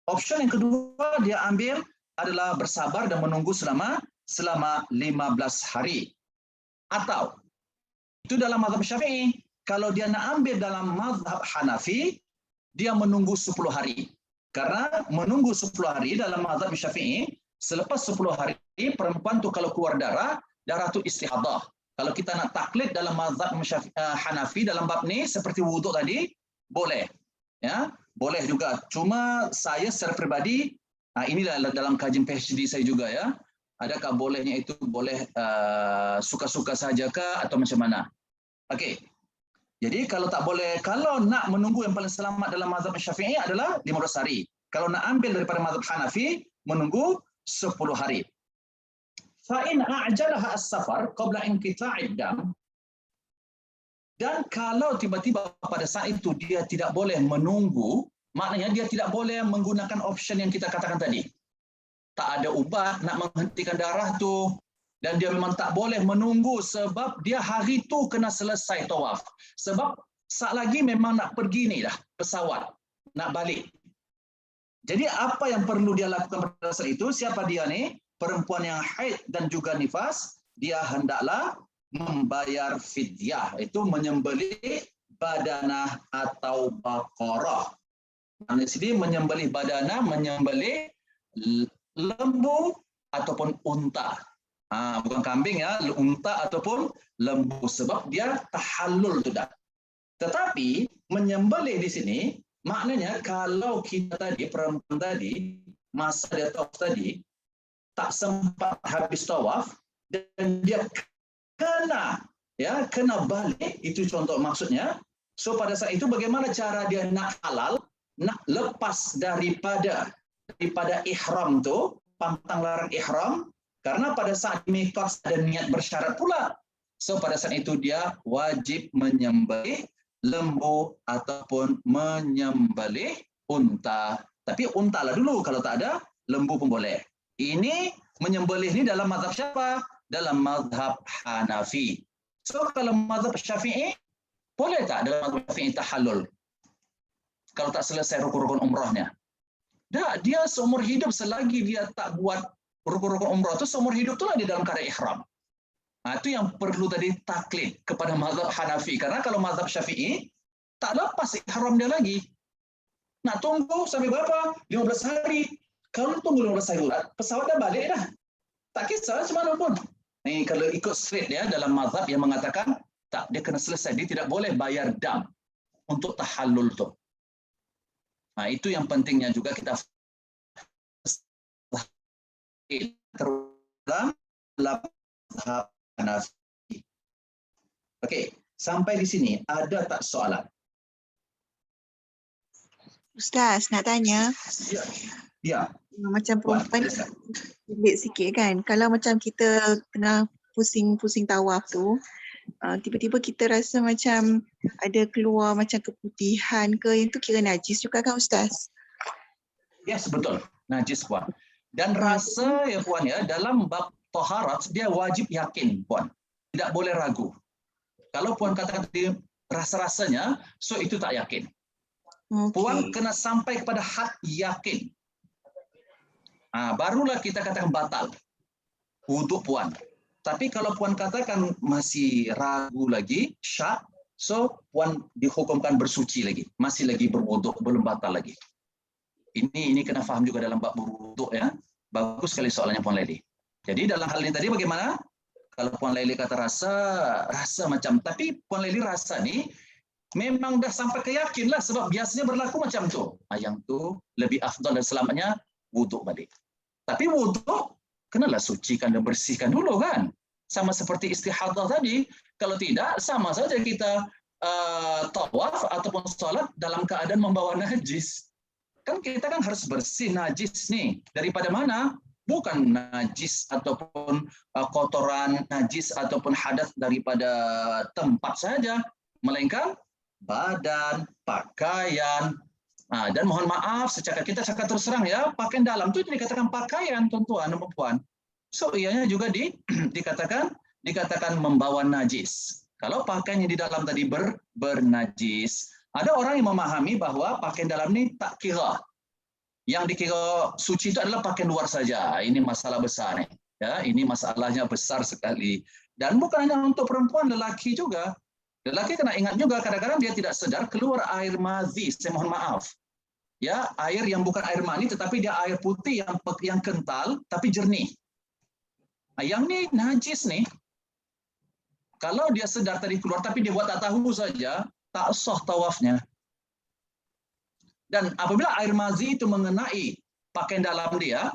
option yang kedua dia ambil adalah bersabar dan menunggu selama 15 hari. Atau itu dalam mazhab Syafi'i. Kalau dia nak ambil dalam mazhab Hanafi, dia menunggu 10 hari. Karena menunggu 10 hari dalam mazhab Syafi'i, selepas 10 hari perempuan tu kalau keluar darah tu istihadah. Kalau kita nak taklid dalam mazhab Hanafi dalam bab ni seperti wuduk tadi, boleh. Ya, boleh juga. Cuma saya secara peribadi, inilah dalam kajian PhD saya juga ya. Adakah bolehnya itu boleh suka-suka saja kah atau macam mana? Okey. Jadi kalau tak boleh, kalau nak menunggu yang paling selamat dalam mazhab Syafi'i adalah 15 hari. Kalau nak ambil daripada mazhab Hanafi, menunggu 10 hari. Fa'in a'jalaha as-safar qabla inqita'id dam. Dan kalau tiba-tiba pada saat itu dia tidak boleh menunggu, maknanya dia tidak boleh menggunakan option yang kita katakan tadi. Tak ada ubat nak menghentikan darah tu, dan dia memang tak boleh menunggu sebab dia hari tu kena selesai tawaf. Sebab saat lagi memang nak pergi ni dah, pesawat, nak balik. Jadi apa yang perlu dia lakukan pada saat itu? Siapa dia ni? Perempuan yang haid dan juga nifas, dia hendaklah membayar fidyah, itu menyembelih badanah atau baqarah. Di sini menyembelih badanah, menyembelih lembu ataupun unta. Bukan kambing ya, unta ataupun lembu sebab dia tahallul tu dah. Tetapi menyembelih di sini maknanya kalau kita tadi perempuan tadi masa dia tawaf tadi tak sempat habis tawaf dan dia kena balik, itu contoh maksudnya. So pada saat itu bagaimana cara dia nak halal, nak lepas daripada ihram tu, pantang larang ihram. Karena pada saat miqat ada niat bersyarat pula. So pada saat itu dia wajib menyembelih lembu ataupun menyembelih unta. Tapi unta lah dulu, kalau tak ada lembu pun boleh. Ini menyembelih ni dalam mazhab siapa? Dalam mazhab Hanafi. So kalau mazhab Syafi'i, boleh tak dalam mazhab Syafi'i tahallul? Kalau tak selesai rukun-rukun umrahnya. Dia seumur hidup selagi dia tak buat rukun-rukun umrah tu, seumur hidup tu lah dia dalam keadaan ihram. Itu yang perlu tadi taklid kepada mazhab Hanafi. Karena kalau mazhab Syafi'i, tak lepas ihram dia lagi. Nak tunggu sampai berapa? 15 hari. Kalau tunggu 15 hari, pesawat dah balik dah. Tak kisah macam mana pun. Kalau ikut straight dia dalam mazhab yang mengatakan, tak, dia kena selesai. Dia tidak boleh bayar dam untuk tahallul tu. Itu yang pentingnya juga kita terulang dalam mazhab Hanafi. Okey, sampai di sini ada tak soalan?
Ustaz, nak tanya.
Ya.
Macam perempuan pelik sikit kan. Kalau macam kita kena pusing-pusing tawaf tu, tiba-tiba kita rasa macam ada keluar macam keputihan ke, yang tu kira najis juga kan Ustaz?
Yes, betul. Najis, Puan. Dan rasa ya Puan ya, dalam bab taharat dia wajib yakin Puan. Tidak boleh ragu. Kalau Puan katakan tadi rasa-rasanya, so itu tak yakin.
Okay.
Puan kena sampai kepada had yakin. Barulah kita katakan batal wuduk Puan. Tapi kalau Puan katakan masih ragu lagi, syak, so Puan dihukumkan bersuci lagi. Masih lagi berwuduk, belum batal lagi. Ini kena faham juga dalam bab berwuduk ya. Bagus sekali soalannya Puan Laili. Jadi dalam hal ini tadi bagaimana? Kalau Puan Laili kata rasa macam, tapi Puan Laili rasa ni memang dah sampai ke yakin lah sebab biasanya berlaku macam tu. Yang tu lebih afdal dan selamatnya wuduk balik. Tapi wuduk kenalah sucikan dan bersihkan dulu kan. Sama seperti istihadah tadi. Kalau tidak, sama saja kita tawaf ataupun salat dalam keadaan membawa najis. Kan kita kan harus bersih najis nih. Daripada mana? Bukan najis ataupun kotoran najis ataupun hadas daripada tempat saja. Melainkan badan, pakaian. Dan mohon maaf, kita cakap terus terang ya, pakaian dalam itu dikatakan pakaian tuan-tuan dan puan. So ianya juga dikatakan membawa najis. Kalau pakaian yang di dalam tadi bernajis, ada orang yang memahami bahwa pakaian dalam ini tak kira. Yang dikira suci itu adalah pakaian luar saja. Ini masalah besar nih. Ya, ini masalahnya besar sekali. Dan bukan hanya untuk perempuan, lelaki juga. Lelaki kena ingat juga kadang-kadang dia tidak sedar keluar air madhi. Saya mohon maaf. Ya, air yang bukan air mani tetapi dia air putih yang kental tapi jernih. Yang ni najis nih. Kalau dia sedar tadi keluar tapi dia buat tak tahu saja, tak sah tawafnya. Dan apabila air madhi itu mengenai pakaian dalam dia,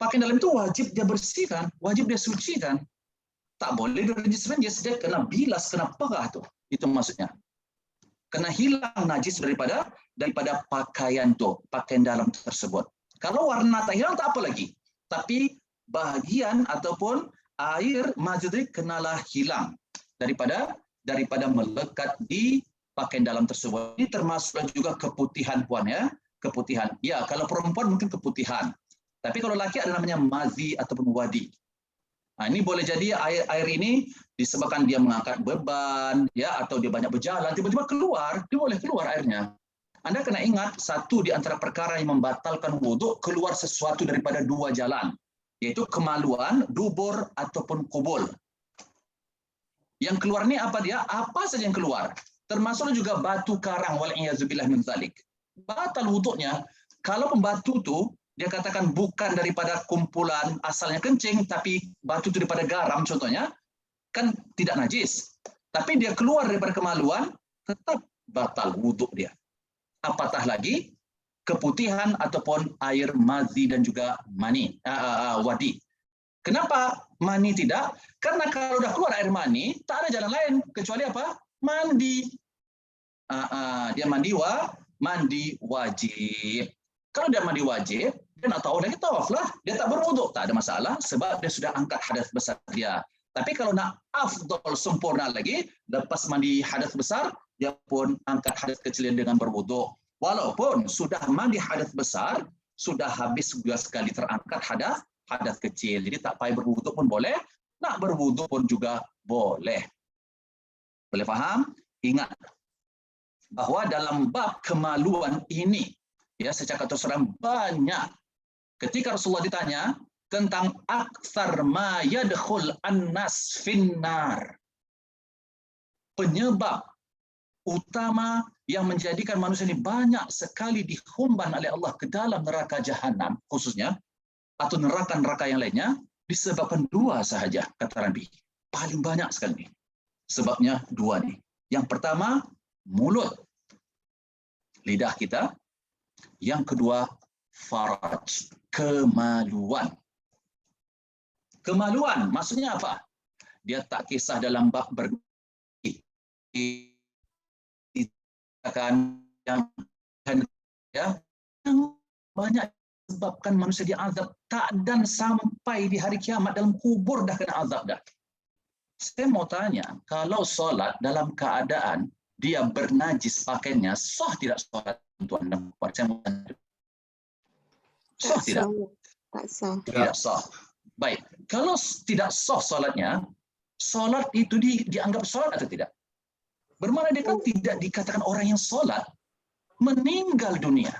pakaian dalam itu wajib dia bersihkan, wajib dia sucikan. Tak boleh dia najis, dia kena bilas, kena perah tu. Itu maksudnya. Kena hilang najis daripada pakaian tu, pakaian dalam tersebut. Kalau warna tak hilang tak apa lagi. Tapi bahagian ataupun air madhi kenalah hilang daripada melekat di pakaian dalam tersebut. Ini termasuk juga keputihan, puan ya, keputihan. Ya, kalau perempuan mungkin keputihan. Tapi kalau laki ada namanya madhi ataupun wadi. Nah, ini boleh jadi air ini disebabkan dia mengangkat beban, ya, atau dia banyak berjalan, tiba-tiba keluar, dia boleh keluar airnya. Anda kena ingat satu di antara perkara yang membatalkan wuduk keluar sesuatu daripada dua jalan, yaitu kemaluan, dubur ataupun kubul. Yang keluar ini apa dia? Apa saja yang keluar. Termasuk juga batu karang, wal'iyazubillah min zalik. Batal wuduknya kalau pembatu tu dia katakan bukan daripada kumpulan asalnya kencing, tapi batu itu daripada garam contohnya, kan tidak najis. Tapi dia keluar daripada kemaluan, tetap batal wuduk dia. Apatah lagi keputihan ataupun air madhi dan juga mani, wadi. Kenapa mani tidak? Karena kalau dah keluar air mani, tak ada jalan lain kecuali apa? Mandi. Dia mandi wajib. Kalau dia mandi wajib, dia nak tahu lagi tawaf lah. Dia tak berwuduk, tak ada masalah sebab dia sudah angkat hadas besar dia. Tapi kalau nak afdal sempurna lagi, lepas mandi hadas besar, dia pun angkat hadas kecil dengan berwuduk. Walaupun sudah mandi hadas besar, sudah habis juga sekali terangkat hadas kecil. Jadi tak payah berwuduk pun boleh, nak berwuduk pun juga boleh. Boleh faham? Ingat bahawa dalam bab kemaluan ini, ya, secara terus terang banyak. Ketika Rasulullah ditanya tentang aktsar ma yadkhul annas finnar, penyebab utama yang menjadikan manusia ini banyak sekali dihumban oleh Allah ke dalam neraka jahanam khususnya, atau neraka-neraka yang lainnya, disebabkan dua sahaja, kata Nabi. Paling banyak sekali. Sebabnya dua nih. Yang pertama, mulut, lidah kita. Yang kedua, faraj, kemaluan. Kemaluan maksudnya apa? Dia tak kisah dalam bab yang banyak sebabkan manusia diazab tak dan sampai di hari kiamat dalam kubur dah kena azab dah. Saya mau tanya, kalau solat dalam keadaan dia bernajis pakaiannya, sah tidak solat tuan dan puan? Saya mau tanya. Sah tidak?
Tak sah.
Tidak sah. Baik, kalau tidak sah solatnya, solat itu dianggap solat atau tidak? Bermakna dia kan tidak dikatakan orang yang solat meninggal dunia.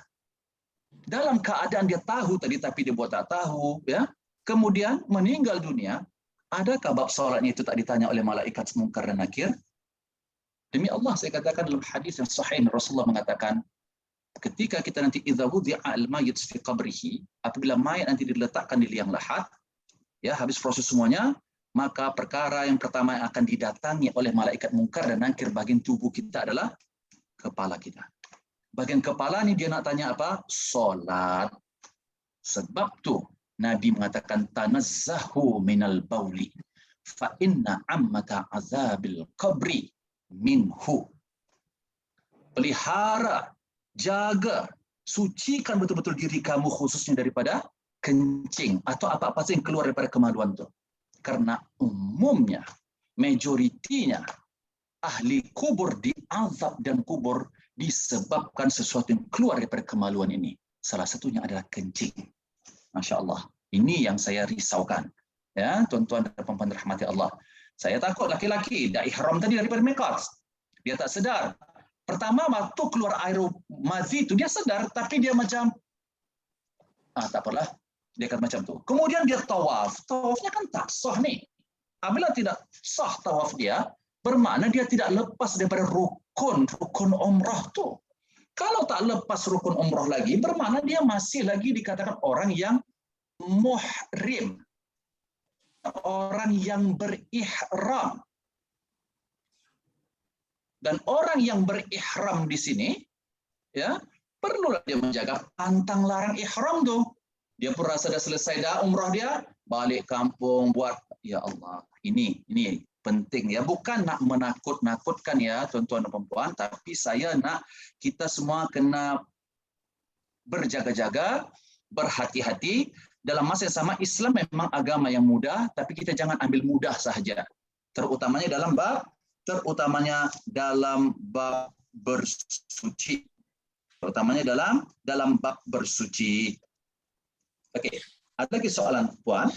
Dalam keadaan dia tahu tadi tapi dia buat tak tahu, ya. Kemudian meninggal dunia, adakah bab solatnya itu tak ditanya oleh malaikat Munkar dan Nakir? Demi Allah saya katakan dalam hadis yang sahih Rasulullah mengatakan, ketika kita nanti idza wudi'a al-mayyit fi qabrihi, apabila mayat nanti diletakkan di liang lahat, ya, habis proses semuanya, maka perkara yang pertama yang akan didatangi oleh malaikat Munkar dan Nakir bagian tubuh kita adalah kepala kita. Bagian kepala ni dia nak tanya apa? Solat. Sebab tu Nabi mengatakan tanazzahu minal bauli fa inna ammata azabil qabri minhu. Pelihara, jaga, sucikan betul-betul diri kamu khususnya daripada kencing atau apa-apa yang keluar daripada kemaluan tu. Karena umumnya, majoritinya ahli kubur diazab dan kubur disebabkan sesuatu yang keluar daripada kemaluan ini. Salah satunya adalah kencing. Masya Allah. Ini yang saya risaukan. Ya, tuan-tuan dan puan-puan rahmati Allah. Saya takut laki-laki dah ihram tadi daripada miqat. Dia tak sedar. Pertama waktu keluar air mazi itu dia sedar, tapi dia macam tak apalah. Dia kata macam tu. Kemudian dia tawaf. Tawafnya kan tak sah ni. Apabila tidak sah tawaf dia, bermakna dia tidak lepas daripada rukun umrah tu. Kalau tak lepas rukun umrah lagi, bermakna dia masih lagi dikatakan orang yang muhrim. Orang yang berihram. Dan orang yang berihram di sini, ya, perlulah dia menjaga pantang larang ihram tu. Dia pun rasa dah selesai dah umrah dia, balik kampung buat, ya Allah, ini penting ya, bukan nak menakut-nakutkan ya tuan-tuan dan puan-puan, tapi saya nak kita semua kena berjaga-jaga, berhati-hati. Dalam masa yang sama, Islam memang agama yang mudah, tapi kita jangan ambil mudah sahaja. Terutamanya dalam bab bersuci. Terutamanya dalam bab bersuci. Okey, ada lagi soalan puan?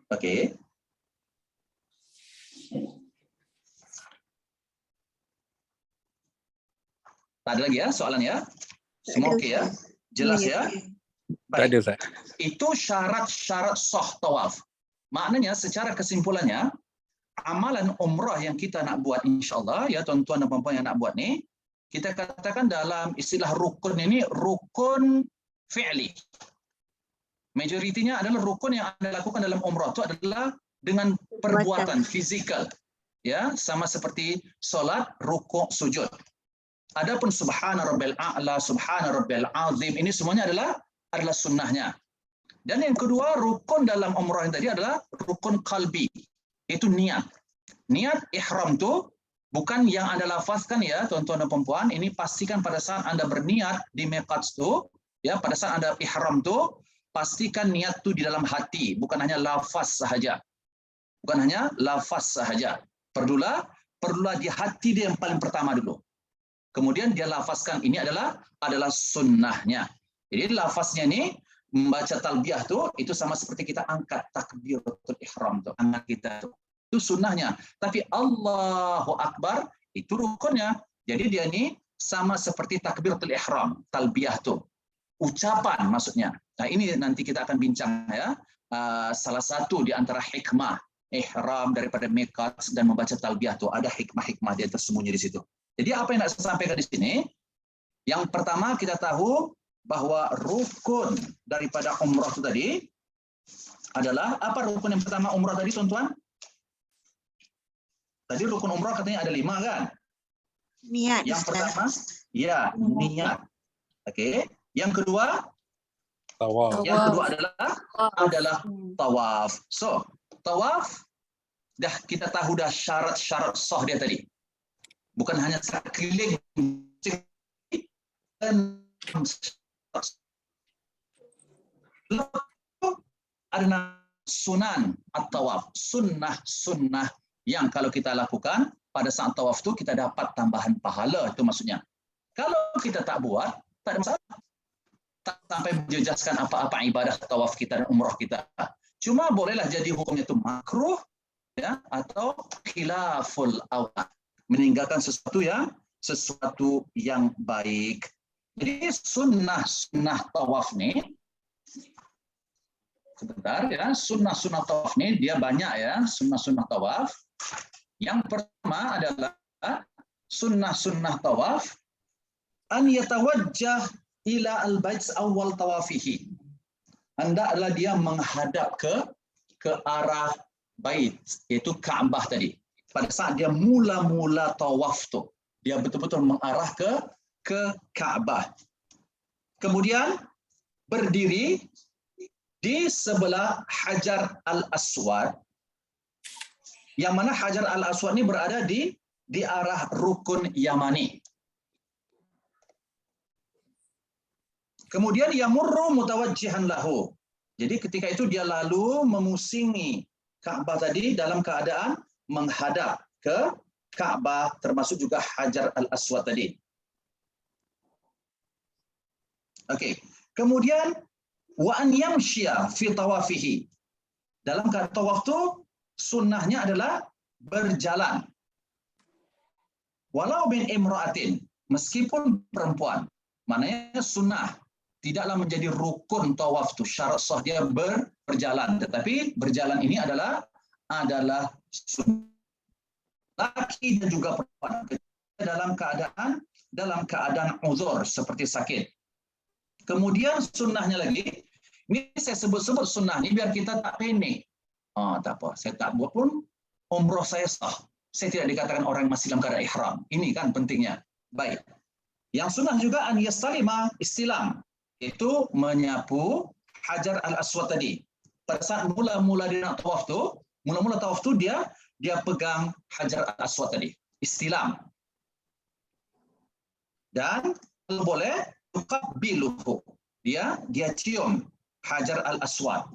Okey. Tak ada lagi ya soalan ya? Semua okey ya? Jelas ya?
Tak ada, Ustaz.
Itu syarat-syarat sah tawaf. Maknanya secara kesimpulannya, amalan umrah yang kita nak buat insya-Allah ya tuan-tuan dan puan-puan yang nak buat ni, kita katakan dalam istilah rukun ini rukun fi'li. Majoritinya adalah rukun yang Anda lakukan dalam umrah itu adalah dengan perbuatan fizikal. Ya, sama seperti solat, rukuk, sujud. Adapun subhana rabbil a'la, subhana rabbil azim, ini semuanya adalah sunnahnya. Dan yang kedua, rukun dalam umrah yang tadi adalah rukun qalbi. Itu niat. Niat ihram tu bukan yang Anda lafazkan ya tuan-tuan dan puan-puan, ini pastikan pada saat Anda berniat di miqat tu, ya pada saat Anda ihram tu, pastikan niat tu di dalam hati, bukan hanya lafaz sahaja. Bukan hanya lafaz sahaja. Perlulah di hati dia yang paling pertama dulu. Kemudian dia lafazkan ini adalah sunnahnya. Jadi lafaznya ni membaca talbiyah tu itu sama seperti kita angkat takbiratul ihram tu, angkat kita tu. Itu sunnahnya. Tapi Allahu Akbar itu rukunnya. Jadi dia ni sama seperti takbiratul ihram, talbiyah tu. Ucapan maksudnya. Nah ini nanti kita akan bincang ya. Salah satu di antara hikmah ihram daripada miqat dan membaca talbiyah tu, ada hikmah-hikmah dia tersembunyi di situ. Jadi apa yang nak saya sampaikan di sini? Yang pertama kita tahu bahwa rukun daripada umrah itu tadi adalah apa rukun yang pertama umrah tadi tuan-tuan? Tadi rukun umrah katanya ada 5 kan?
Niat.
Yang pertama, ya niat. Okey. Yang kedua?
Tawaf.
Yang kedua adalah tawaf. So, tawaf dah kita tahu dah syarat-syarat sah dia tadi. Bukan hanya sekeliling ada sunan at-tawaf, sunnah yang kalau kita lakukan pada saat tawaf tu kita dapat tambahan pahala, itu maksudnya. Kalau kita tak buat, tak ada masalah. Tak sampai menjejaskan apa-apa ibadah tawaf kita dan umrah kita. Cuma bolehlah jadi hukumnya itu makruh ya atau khilaful awla, meninggalkan sesuatu yang baik. Jadi sunnah tawaf ni sebentar ya, sunnah tawaf ni dia banyak ya, sunnah tawaf. Yang pertama adalah sunnah tawaf an yatawajjah ila al-bait awal tawafihi. Hendaklah dia menghadap ke arah bait, iaitu Kaabah tadi. Pada saat dia mula-mula tawaf tu, dia betul-betul mengarah ke Kaabah. Kemudian berdiri di sebelah Hajar Al-Aswad, yang mana Hajar Al-Aswad ini berada di arah Rukun Yamani. Kemudian yamurru mutawajjihan lahu. Jadi ketika itu dia lalu memusingi Kaabah tadi dalam keadaan menghadap ke Kaabah, termasuk juga Hajar Al-Aswad tadi. Okey. Kemudian wa an yamshiya fi tawafihi. Dalam tawaf tu sunnahnya adalah berjalan. Walau bin imra'atin, meskipun perempuan. Maknanya sunnah tidaklah menjadi rukun tawaf tu, syarat sah dia berjalan, tetapi berjalan ini adalah sunnah. Laki dan juga perempuan dalam keadaan uzur seperti sakit. Kemudian sunnahnya lagi, ini saya sebut-sebut sunnah ni biar kita tak panik. Tak apa, saya tak buat pun umrah saya sah. Saya tidak dikatakan orang masih dalam keadaan ihram. Ini kan pentingnya. Baik. Yang sunnah juga an yastalima, istilam, itu menyapu Hajar al-Aswad tadi. Pada saat mula-mula dia nak tawaf tu, dia pegang Hajar al-Aswad tadi, istilam. Dan kalau boleh yuqabbiluhu, dia cium Hajar al-Aswad.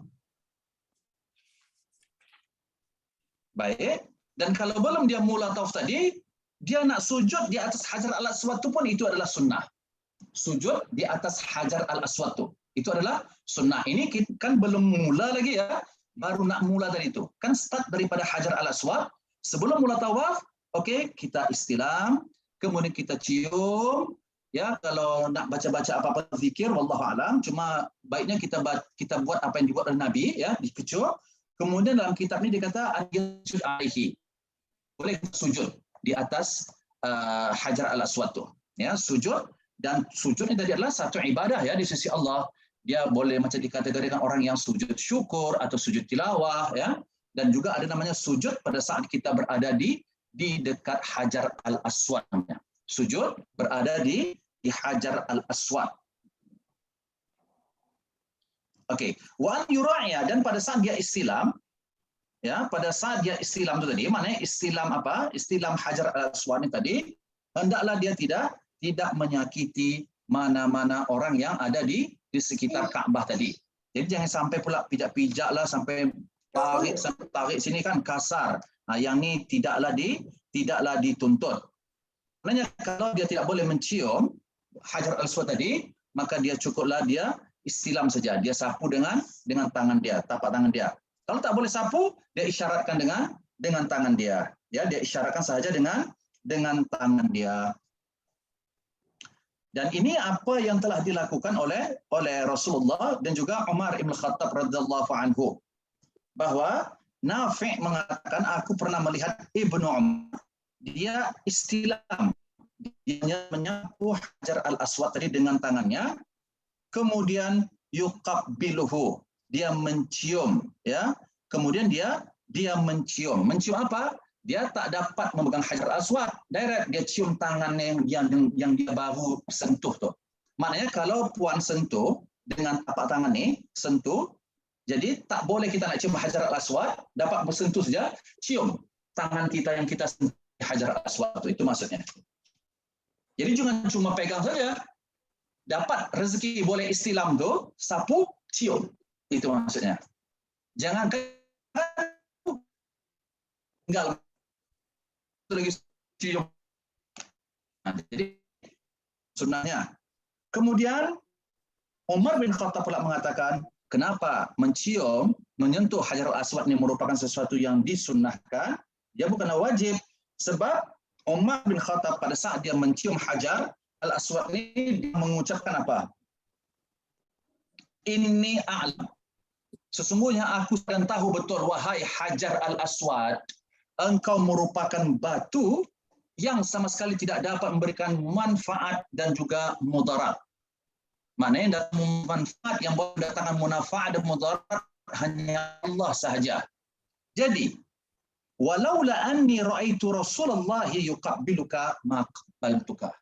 Baik. Dan kalau belum dia mula tawaf tadi, dia nak sujud di atas Hajar al-Aswad tu pun itu adalah sunnah. Sujud di atas Hajar al-Aswad tu, itu adalah sunnah. Ini kan belum mula lagi ya, baru nak mula tadi itu. Kan start daripada Hajar al-Aswad, sebelum mula tawaf, okey, kita istilam, kemudian kita cium, ya, kalau nak baca-baca apa-apa zikir, wallahu alam, cuma baiknya kita buat apa yang dibuat oleh Nabi, ya, dikecup. Kemudian dalam kitab ni dia kata al-yasjud alaihi. Boleh sujud di atas Hajar al-Aswad tu, ya, sujud. Dan sujud ini tadi adalah satu ibadah ya di sisi Allah. Dia boleh macam dikategorikan orang yang sujud syukur atau sujud tilawah, ya. Dan juga ada namanya sujud pada saat kita berada di dekat Hajar al-Aswad namanya. Sujud berada di Hajar al-Aswad. Okey, wa yura'iya, dan pada saat dia istilam, ya, pada saat dia istilam itu tadi, maknanya istilam apa? Istilam Hajar al-Aswad ini tadi, hendaklah dia tidak menyakiti mana-mana orang yang ada di sekitar Kaabah tadi. Jadi jangan sampai pula pijak-pijak lah, sampai tarik sini kan kasar. Yang ni tidaklah dituntut. Maknanya kalau dia tidak boleh mencium Hajar al-Aswad tadi, maka dia cukuplah dia istilam saja. Dia sapu dengan tangan dia, tapak tangan dia. Kalau tak boleh sapu, dia isyaratkan dengan tangan dia. Ya, dia isyaratkan sahaja dengan tangan dia. Dan ini apa yang telah dilakukan oleh Rasulullah dan juga Umar Ibn Khattab radhiyallahu anhu. Bahwa Nafi' mengatakan, aku pernah melihat Ibnu Umar, dia istilam, dia menyapu Hajar al-Aswad tadi dengan tangannya, kemudian yuqabbiluhu, dia mencium, ya. Kemudian dia mencium. Mencium apa? Dia tak dapat memegang Hajar al-Aswad direct, dia cium tangan yang dia baru sentuh tu. Maknanya kalau puan sentuh dengan tapak tangan ni, sentuh, jadi tak boleh kita nak cium Hajar al-Aswad, dapat bersentuh saja, cium tangan kita yang kita sentuh Hajar al-Aswad tu, itu maksudnya. Jadi jangan cuma pegang saja. Dapat rezeki boleh istilam tu, sapu, cium. Itu maksudnya. Jangan tinggal lagi cium. Jadi sunnahnya. Kemudian Umar bin Khattab pula mengatakan, kenapa mencium, menyentuh Hajar al-Aswad ini merupakan sesuatu yang disunnahkan? Dia bukanlah wajib. Sebab Umar bin Khattab pada saat dia mencium Hajar al-Aswad ini, dia mengucapkan apa? Inni a'lam. Sesungguhnya aku sedang tahu betul, wahai Hajar al-Aswad, engkau merupakan batu yang sama sekali tidak dapat memberikan manfaat dan juga mudarat. Maknanya manfaat yang mendatangkan manfaat dan mudarat hanya Allah sahaja. Jadi, walaula anni ra'aitu Rasulullah yuqabbiluka ma qabbaltuka.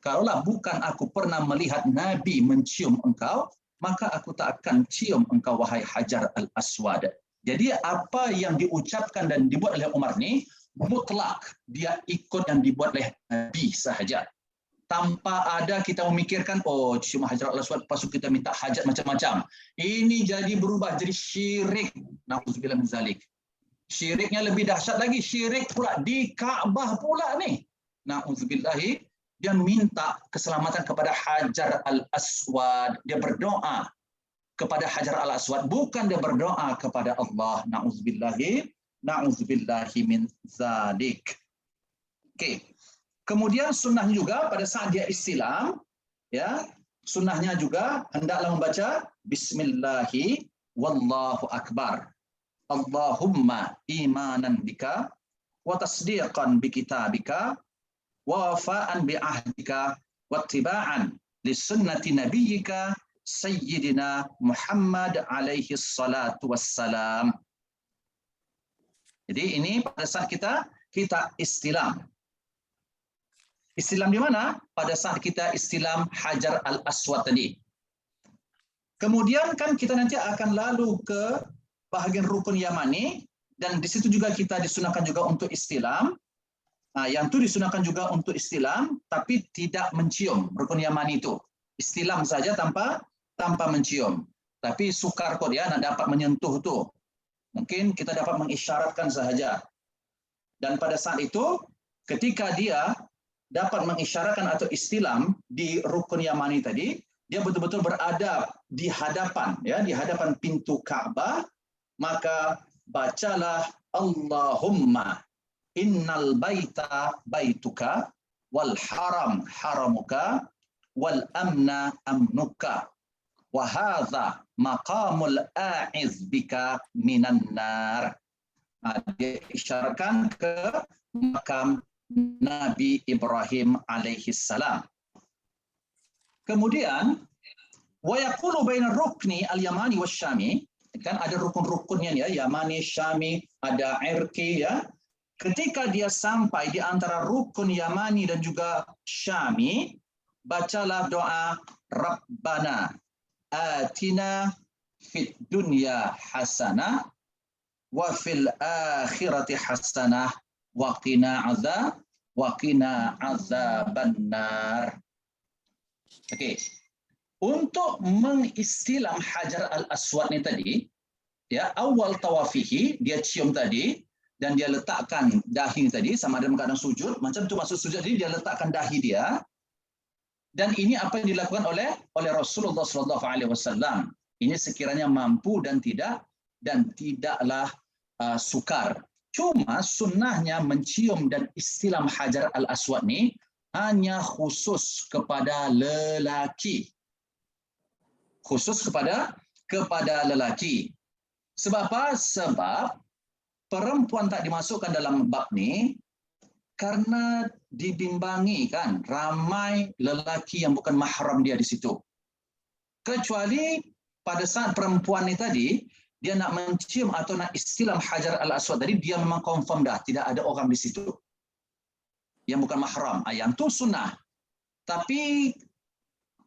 Kalaulah bukan aku pernah melihat Nabi mencium engkau, maka aku tak akan cium engkau, wahai Hajar al-Aswad. Jadi apa yang diucapkan dan dibuat oleh Umar ni mutlak, dia ikut yang dibuat oleh Nabi sahaja. Tanpa ada kita memikirkan, oh cium Hajar al-Aswad, lepas kita minta hajat macam-macam. Ini jadi berubah jadi syirik. Na'udzubillah min zalik. Syiriknya lebih dahsyat lagi, syirik pula di Kaabah pula ni. Na'udzubillahi dia minta keselamatan kepada Hajar al-Aswad. Dia berdoa kepada Hajar al-Aswad, bukan dia berdoa kepada Allah. Na'udzubillahi min zalik. Okey. Kemudian sunnah juga pada saat dia istilam, ya, sunnahnya juga hendaklah membaca Bismillahi wallahu akbar. Allahumma imanan bika wa tasdiqan bi kitabika wa wafa'an bi ahdika wa ittiba'an li sunnati nabiyyika sayyidina Muhammad alaihi salatu wassalam. Jadi ini pada saat kita istilam. Istilam di mana? Pada saat kita istilam Hajar al-Aswad tadi. Kemudian kan kita nanti akan lalu ke bahagian rukun Yamani, dan di situ juga kita disunahkan juga untuk istilam. Nah, yang itu disunahkan juga untuk istilam, tapi tidak mencium rukun Yamani itu. Istilam saja tanpa mencium. Tapi sukar kok dia nak dapat menyentuh tu. Mungkin kita dapat mengisyaratkan sahaja. Dan pada saat itu, ketika dia dapat mengisyaratkan atau istilam di rukun Yamani tadi, dia betul-betul berada di hadapan, ya, di hadapan pintu Ka'bah, maka bacalah Allahumma innal baita baituka wal haram haramuka wal amna amnuka wa hadza maqamul a'iz bika minan nar. Dia isyaratkan ke makam Nabi Ibrahim alaihi salam. Kemudian wa yaqulu baina rukni al-yamani wasyami, kan ada rukun-rukunnya ya, Yamani, Syami, ada Irqi ya. Ketika dia sampai di antara rukun Yamani dan juga Syami, bacalah doa Rabbana atina fid dunya hasanah wa fil akhirati hasanah wa qina azabannar. Okey. Untuk mengistilam Hajar al-Aswad ni tadi, ya, awal tawafihi, dia cium tadi dan dia letakkan dahi tadi sama ada dalam keadaan sujud, macam tu masuk sujud tadi dia letakkan dahi dia. Dan ini apa yang dilakukan oleh Rasulullah SAW. Ini sekiranya mampu dan tidaklah sukar. Cuma sunnahnya mencium dan istilam Hajar al-Aswad ni hanya khusus kepada lelaki. Khusus kepada lelaki. Sebab apa? Sebab perempuan tak dimasukkan dalam bab ni karena dibimbangi kan ramai lelaki yang bukan mahram dia di situ. Kecuali pada saat perempuan ni tadi dia nak mencium atau nak istilam Hajar al-Aswad tadi, dia memang confirm dah tidak ada orang di situ yang bukan mahram. Yang tu sunnah. Tapi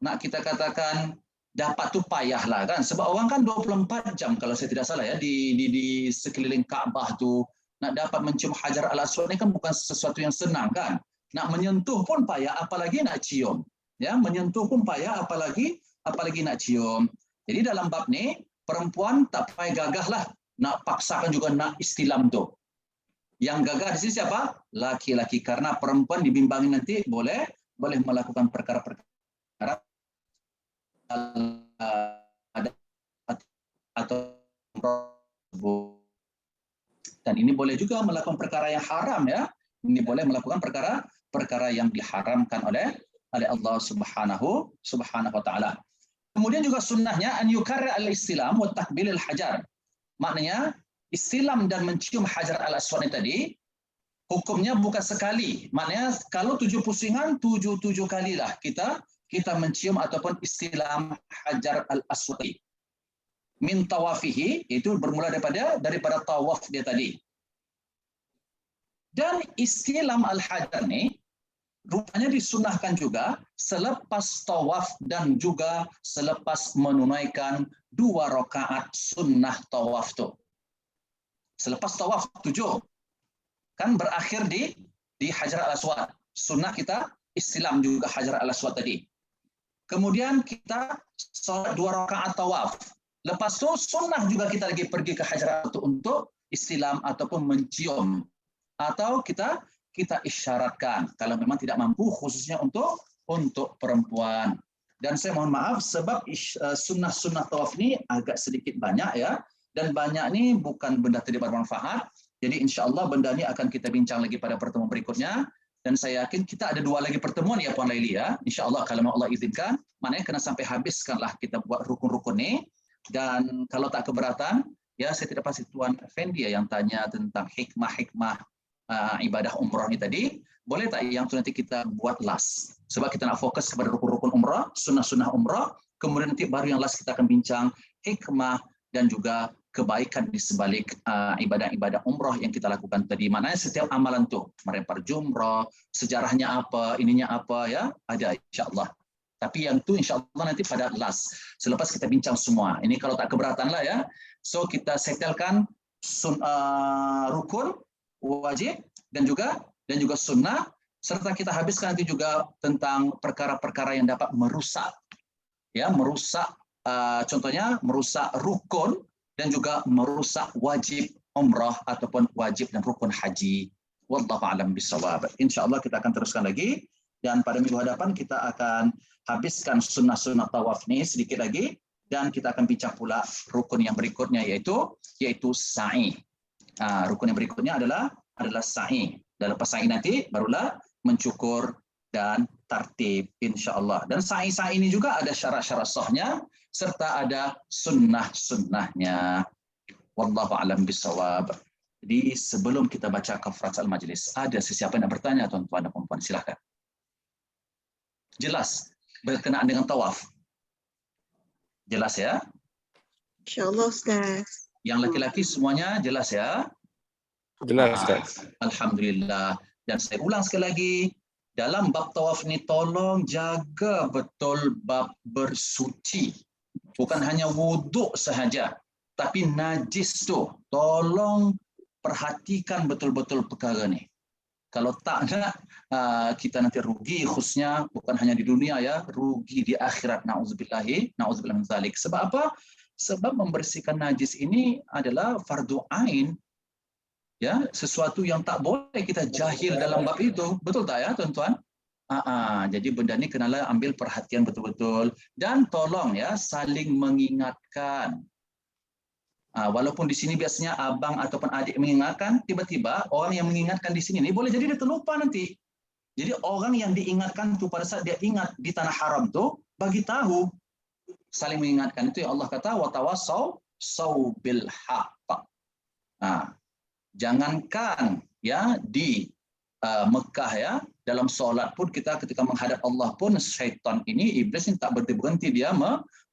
nak kita katakan dapat tu payahlah kan, sebab orang kan 24 jam kalau saya tidak salah ya di sekeliling Kaabah tu, nak dapat mencium Hajar al-Aswad ni kan bukan sesuatu yang senang kan. Nak menyentuh pun payah, apalagi nak cium. Ya, menyentuh pun payah, apalagi nak cium. Jadi dalam bab ni perempuan tak payah gagahlah nak paksakan juga nak istilam tu. Yang gagah di sini siapa? Laki-laki, karena perempuan dibimbangi nanti boleh melakukan perkara-perkara atau dan ini boleh juga melakukan perkara yang haram ya. Ini boleh melakukan perkara yang diharamkan oleh Allah Subhanahu wa taala. Kemudian juga sunnahnya an yukarrir al-istilam wa takbil al-hajar. Maknanya istilam dan mencium Hajar al-Aswad tadi hukumnya bukan sekali. Maknanya kalau 7 pusingan 7 kalilah kita mencium ataupun istilam Hajar al-Aswad. Min tawafihi, itu bermula daripada tawaf dia tadi. Dan istilam al-Hajar ni rupanya disunahkan juga selepas tawaf dan juga selepas menunaikan 2 rakaat sunnah tawaf tu. Selepas tawaf 7 kan berakhir di Hajar al-Aswad. Sunnah kita istilam juga Hajar al-Aswad tadi. Kemudian kita solat 2 rakaat tawaf. Lepas tu sunnah juga kita lagi pergi ke Hajar al-Aswad untuk istilam ataupun mencium. Atau kita kita isyaratkan kalau memang tidak mampu, khususnya untuk perempuan. Dan saya mohon maaf sebab sunnah-sunnah tawaf ini agak sedikit banyak ya, dan banyak ini bukan benda tidak bermanfaat. Jadi insya Allah benda ini akan kita bincang lagi pada pertemuan berikutnya. Dan saya yakin kita ada 2 lagi pertemuan ya Puan Laili ya. Insya Allah kalau Allah izinkan, maknanya kena sampai habiskanlah kita buat rukun-rukun ini. Dan kalau tak keberatan, ya saya tidak pasti Tuan Effendi yang tanya tentang hikmah-hikmah ibadah umrah ini tadi. Boleh tak yang itu nanti kita buat last? Sebab kita nak fokus kepada rukun-rukun umrah, sunnah-sunnah umrah. Kemudian nanti baru yang last kita akan bincang hikmah dan juga kebaikan di sebalik ibadah-ibadah umrah yang kita lakukan tadi. Maknanya setiap amalan tuh, melempar jumrah, sejarahnya apa, ininya apa ya, ada insya-Allah. Tapi yang itu insya-Allah nanti pada last. Selepas kita bincang semua. Ini kalau tak keberatan lah ya. So kita setelkan rukun, wajib dan juga sunnah, serta kita habiskan nanti juga tentang perkara-perkara yang dapat merusak, ya merusak, contohnya merusak rukun dan juga merusak wajib umrah ataupun wajib dan rukun haji. Wallahu a'lam bishawab. Insyaallah kita akan teruskan lagi, dan pada minggu hadapan kita akan habiskan sunnah-sunnah tawaf ini sedikit lagi, dan kita akan bincang pula rukun yang berikutnya yaitu sa'i. Rukun yang berikutnya adalah sa'i. Dan lepas sa'i nanti barulah mencukur dan tartib insya-Allah. Dan sa'i ini juga ada syarat-syarat sahnya serta ada sunnah-sunnahnya. Wallahu a'lam bishawab. Jadi sebelum kita baca kafaratul majlis, ada sesiapa yang nak bertanya tuan-tuan dan puan-puan, silakan. Jelas berkenaan dengan tawaf. Jelas ya?
InsyaAllah Ustaz.
Yang laki-laki semuanya jelas ya?
Jelas, Ustaz.
Alhamdulillah. Dan saya ulang sekali lagi, dalam bab tawaf ni tolong jaga betul bab bersuci. Bukan hanya wuduk sahaja, tapi najis tu tolong perhatikan betul-betul perkara ni. Kalau tak nak, kita nanti rugi, khususnya bukan hanya di dunia ya, rugi di akhirat. Na'udzubillah min zalik. Sebab apa? Sebab membersihkan najis ini adalah fardu ain. Ya, sesuatu yang tak boleh kita jahil dalam bab itu. Betul tak ya tuan-tuan? Jadi benda ni kenalah ambil perhatian betul-betul, dan tolong ya saling mengingatkan. Walaupun di sini biasanya abang ataupun adik mengingatkan, tiba-tiba orang yang mengingatkan di sini ni boleh jadi dia terlupa nanti. Jadi orang yang diingatkan tu pada saat dia ingat di tanah haram tu, bagi tahu, saling mengingatkan. Itu yang Allah kata wa tawassau bil haqq. Jangankan ya di Mekah ya, dalam solat pun kita ketika menghadap Allah pun syaitan ini, iblis ini tak berhenti-berhenti dia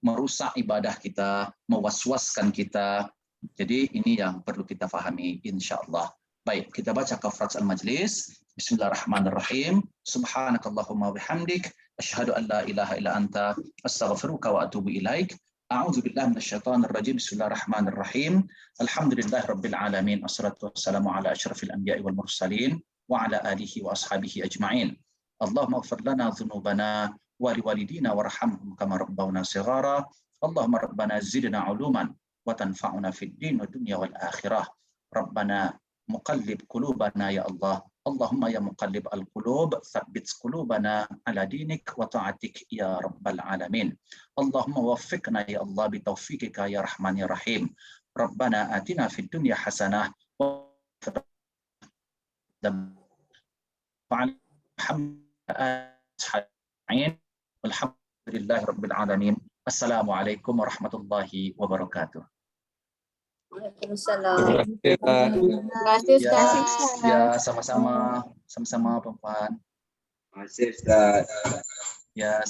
merusak ibadah kita, mewaswaskan kita. Jadi ini yang perlu kita fahami insya-Allah. Baik, kita baca kafaratul majlis. Bismillahirrahmanirrahim. Subhanakallahumma bihamdik asyhadu an la ilaha illa anta astaghfiruka wa atubu ilaik. A'udzu billahi minasyaitonir rajim. Bismillahirrahmanirrahim. Alhamdulillahirabbil alamin. Wassalatu wassalamu ala asyrafil anbiya'i wal mursalin wa ala alihi wa ashabihi ajma'in. Allahumma ighfir lana dhunubana wa liwalidina warhamhum kama rabbawna shighara. Allahumma rabbana zidna 'uluman wa tanfa'una fid din wa dunya wal akhirah. Rabbana muqallib qulubana ya Allah. Allahumma ya muqallib al-qulub, tsabbit qulubana ala dinik wa ta'atik ya rabbal alamin. Allahumma waffiqna ya Allah bi taufiqika ya rahman ya rahim. Rabbana atina fid dunya hasanah wa walhamdulillahi alamin. Assalamualaikum warahmatullahi wabarakatuh.
Waalaikumsalam.
Terima kasih, Ustaz.
Terima kasih Ustaz.
Ya, sama-sama perempuan.
Terima kasih Ustaz.
Ya.